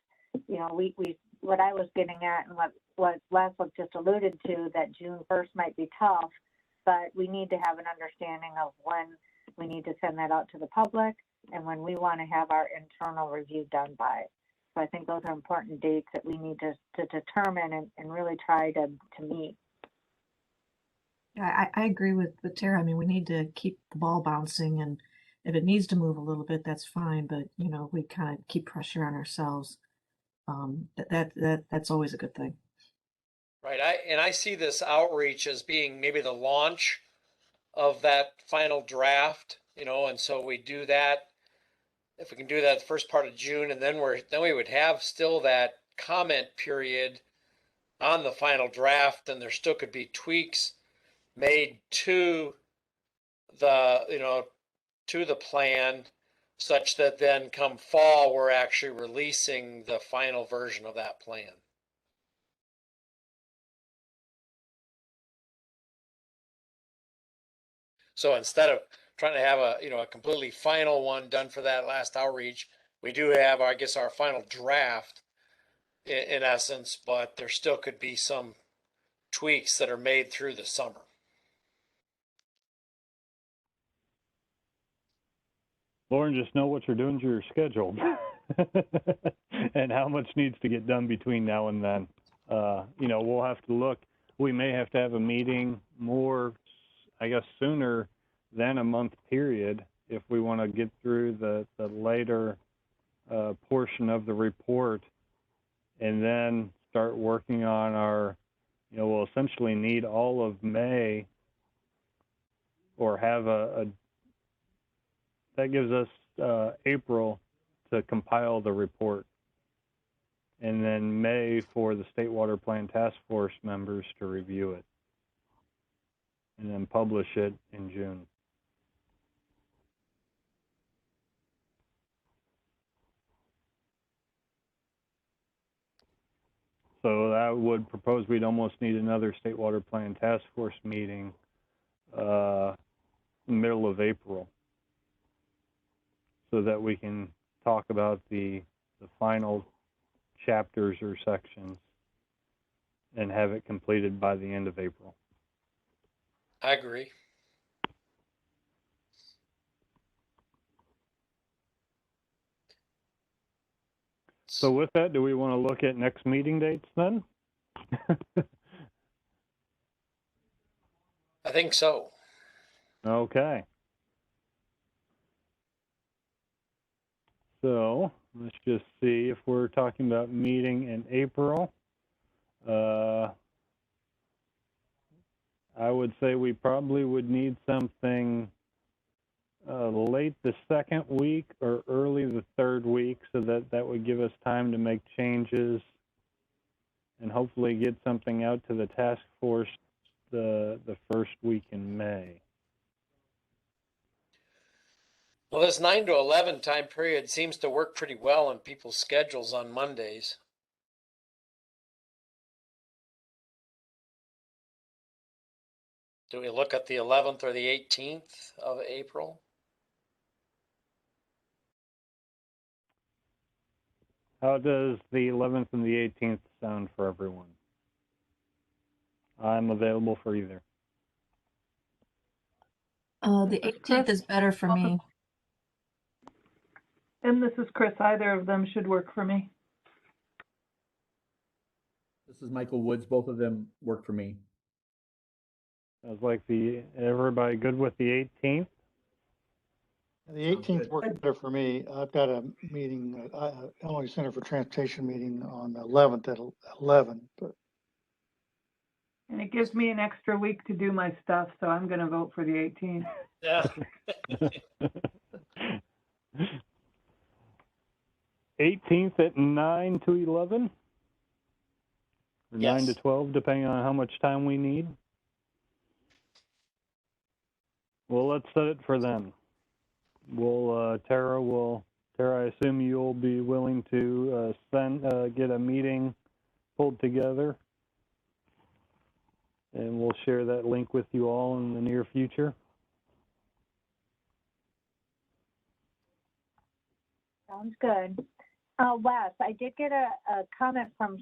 What I was getting at and what Leslie just alluded to, that June 1st might be tough, but we need to have an understanding of when we need to send that out to the public and when we want to have our internal review done by. So I think those are important dates that we need to determine and really try to meet. Yeah, I agree with Tara. I mean, we need to keep the ball bouncing, and if it needs to move a little bit, that's fine. But we kind of keep pressure on ourselves. That's always a good thing. Right. I see this outreach as being maybe the launch of that final draft, and so we do that. If we can do that the first part of June, and then we would have still that comment period on the final draft, and there still could be tweaks made to the plan such that then come fall, we're actually releasing the final version of that plan. So instead of trying to have a completely final one done for that last outreach, we do have, I guess, our final draft in essence, but there still could be some tweaks that are made through the summer. Lauren, just know what you're doing to your schedule and how much needs to get done between now and then. We'll have to look. We may have to have a meeting more, I guess, sooner than a month period if we want to get through the later portion of the report and then start working on our, we'll essentially need all of May or have that gives us April to compile the report, and then May for the State Water Plan Task Force members to review it, and then publish it in June. So that would propose we'd almost need another State Water Plan Task Force meeting middle of April, so that we can talk about the final chapters or sections and have it completed by the end of April. I agree. So with that, do we want to look at next meeting dates then? I think so. Okay. So let's just see if we're talking about meeting in April. I would say we probably would need something late the second week or early the third week, so that would give us time to make changes and hopefully get something out to the task force the first week in May. Well, this 9 to 11 time period seems to work pretty well in people's schedules on Mondays. Do we look at the 11th or the 18th of April? How does the 11th and the 18th sound for everyone? I'm available for either. The 18th is better for me. And this is Chris. Either of them should work for me. This is Michael Woods. Both of them work for me. Sounds like everybody good with the 18th? The 18th works better for me. I've got a meeting, Illinois Center for Transportation meeting on the 11th at 11. But And it gives me an extra week to do my stuff, so I'm going to vote for the 18th. Yeah. 18th at 9 to 11? Or Yes. 9 to 12, depending on how much time we need? Well, let's set it for then. Tara, I assume you'll be willing to get a meeting pulled together, and we'll share that link with you all in the near future. Sounds good. Wes, I did get a comment from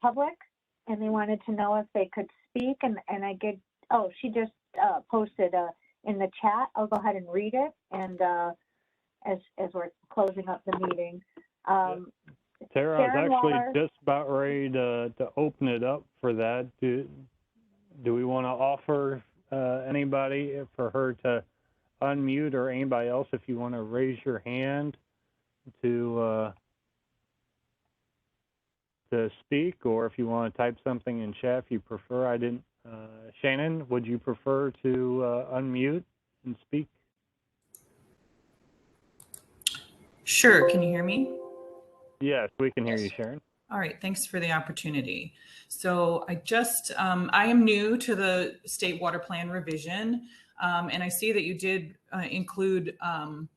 public, and they wanted to know if they could speak, and she just posted in the chat. I'll go ahead and read it, and as we're closing up the meeting. Tara, I was actually just about ready to open it up for that. Do we want to offer anybody for her to unmute, or anybody else if you want to raise your hand to speak, or if you want to type something in chat if you prefer? I didn't. Shannon, would you prefer to unmute and speak? Sure. Can you hear me? Yes, we can hear you, Sharon. All right. Thanks for the opportunity. So I am new to the State Water Plan revision. And I see that you did include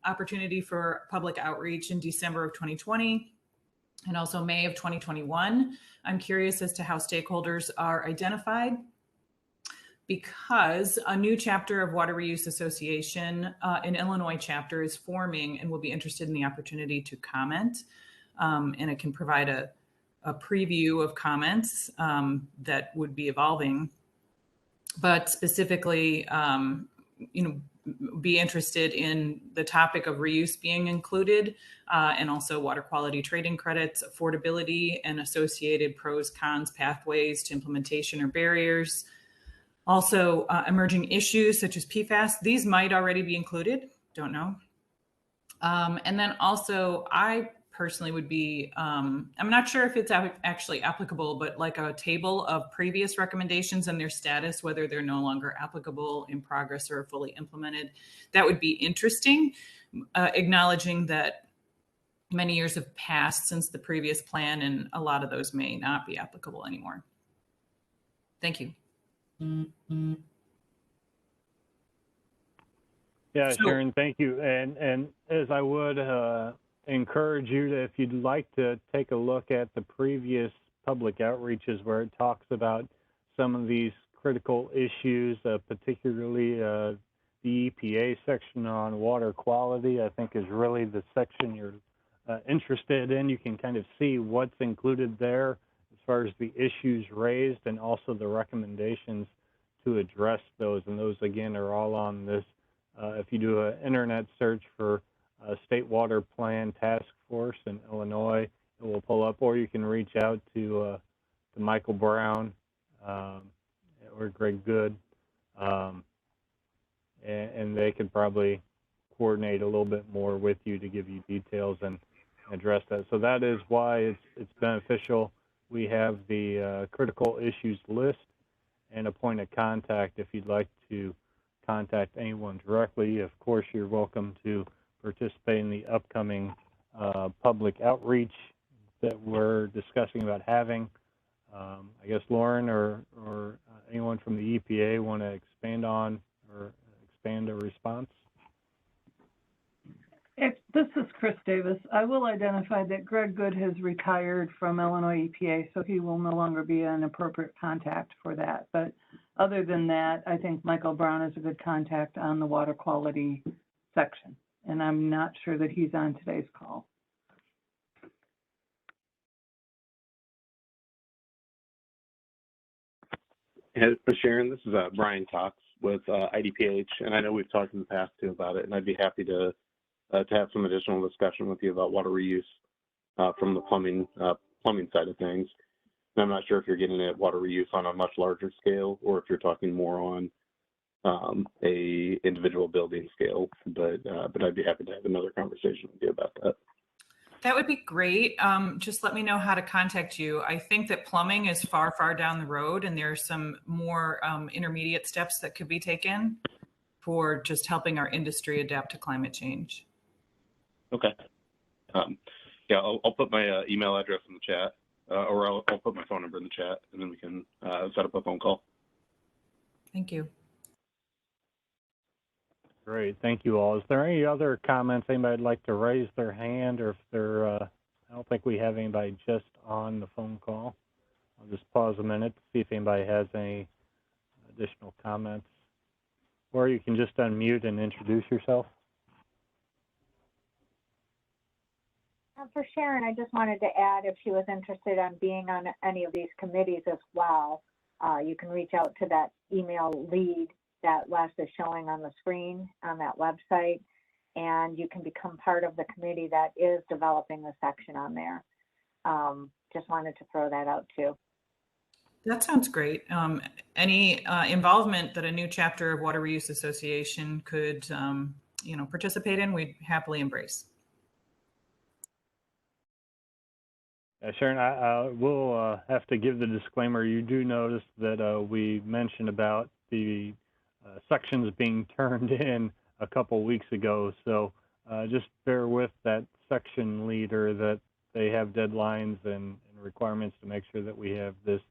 opportunity for public outreach in December of 2020 and also May of 2021. I'm curious as to how stakeholders are identified, because a new chapter of Water Reuse Association, an Illinois chapter, is forming and will be interested in the opportunity to comment. And it can provide a preview of comments that would be evolving, but specifically, be interested in the topic of reuse being included, and also water quality trading credits, affordability, and associated pros, cons, pathways to implementation or barriers. Also, emerging issues such as PFAS. These might already be included, don't know. And then also, I personally would be, I'm not sure if it's actually applicable, but like a table of previous recommendations and their status, whether they're no longer applicable, in progress, or fully implemented. That would be interesting, acknowledging that many years have passed since the previous plan, and a lot of those may not be applicable anymore. Thank you. Yeah, So- Sharon, thank you. And as I would encourage you to, if you'd like to take a look at the previous public outreaches where it talks about some of these critical issues, particularly the EPA section on water quality, I think is really the section you're interested in. You can kind of see what's included there as far as the issues raised and also the recommendations to address those. And those, again, are all on this. If you do an internet search for State Water Plan Task Force in Illinois, it will pull up, or you can reach out to Michael Brown or Greg Good, and they could probably coordinate a little bit more with you to give you details and address that. So that is why it's beneficial. We have the critical issues list and a point of contact if you'd like to contact anyone directly. Of course, you're welcome to participate in the upcoming public outreach that we're discussing about having. I guess Lauren or anyone from the EPA want to expand on or expand a response? This is Chris Davis. I will identify that Greg Good has retired from Illinois EPA, so he will no longer be an appropriate contact for that. But other than that, I think Michael Brown is a good contact on the water quality section. And I'm not sure that he's on today's call. Hey, Sharon, this is Brian Cox with IDPH, and I know we've talked in the past too about it, and I'd be happy to have some additional discussion with you about water reuse from the plumbing side of things. And I'm not sure if you're getting at water reuse on a much larger scale or if you're talking more on a individual building scale, but I'd be happy to have another conversation with you about that. That would be great. Just let me know how to contact you. I think that plumbing is far, far down the road, and there are some more intermediate steps that could be taken for just helping our industry adapt to climate change. Okay. Yeah, I'll put my email address in the chat, or I'll put my phone number in the chat, and then we can set up a phone call. Thank you. Great, thank you all. Is there any other comments anybody would like to raise their hand, or if they're, I don't think we have anybody just on the phone call. I'll just pause a minute to see if anybody has any additional comments. Or you can just unmute and introduce yourself. For Sharon, I just wanted to add, if she was interested in being on any of these committees as well, you can reach out to that email lead that Les is showing on the screen on that website, and you can become part of the committee that is developing the section on there. Just wanted to throw that out too. That sounds great. Any involvement that a new chapter of Water Reuse Association could, participate in, we'd happily embrace. Sharon, I will have to give the disclaimer. You do notice that we mentioned about the sections being turned in a couple weeks ago, so just bear with that section leader that they have deadlines and requirements to make sure that we have this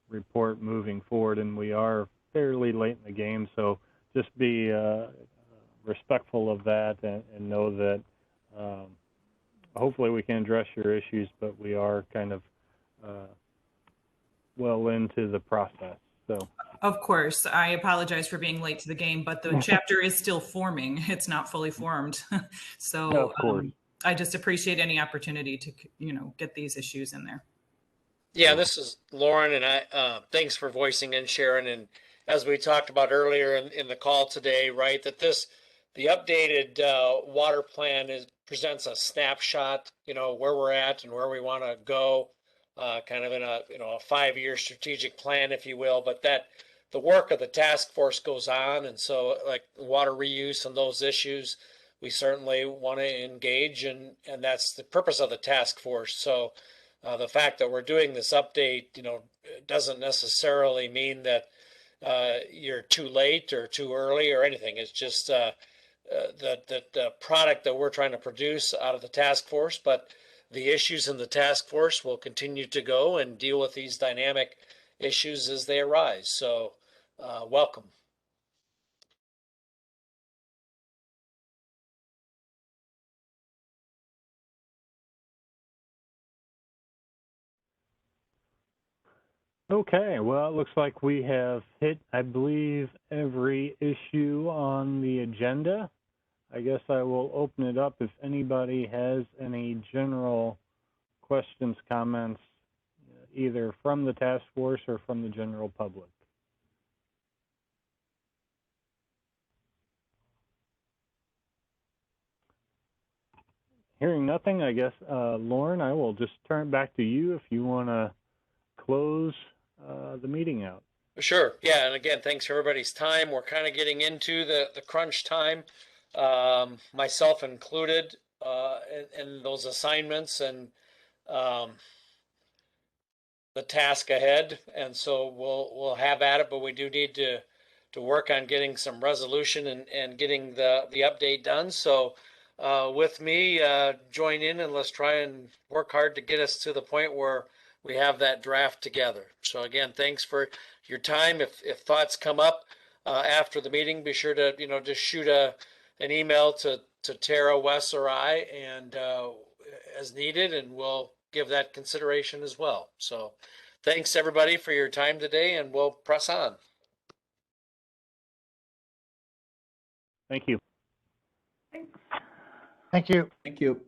report moving forward, and we are fairly late in the game, so just be respectful of that and know that hopefully we can address your issues, but we are kind of well into the process. So. Of course, I apologize for being late to the game, but the chapter is still forming. It's not fully formed. So of course. I just appreciate any opportunity to, get these issues in there. Yeah, this is Lauren, and I thanks for voicing in, Sharon. And as we talked about earlier in the call today, right, that the updated water plan presents a snapshot, where we're at and where we want to go, kind of in a 5-year strategic plan, if you will. But that the work of the task force goes on, and so like water reuse and those issues, we certainly want to engage, and that's the purpose of the task force. So. The fact that we're doing this update, doesn't necessarily mean that you're too late or too early or anything. It's just the product that we're trying to produce out of the task force. But the issues in the task force will continue to go and deal with these dynamic issues as they arise. So welcome. Okay, well, it looks like we have hit, I believe, every issue on the agenda. I guess I will open it up if anybody has any general questions, comments, either from the task force or from the general public. Hearing nothing, I guess, Lauren, I will just turn it back to you if you want to close the meeting out. Sure. Yeah. And again, thanks for everybody's time. We're kind of getting into the crunch time, myself included, in those assignments and the task ahead. And so we'll have at it, but we do need to work on getting some resolution and getting the update done. So with me, join in and let's try and work hard to get us to the point where we have that draft together. So again, thanks for your time. If thoughts come up after the meeting, be sure to just shoot an email to Tara, Wes, or I, and as needed, and we'll give that consideration as well. So thanks everybody for your time today, and we'll press on. Thank you. Thank you. Thank you.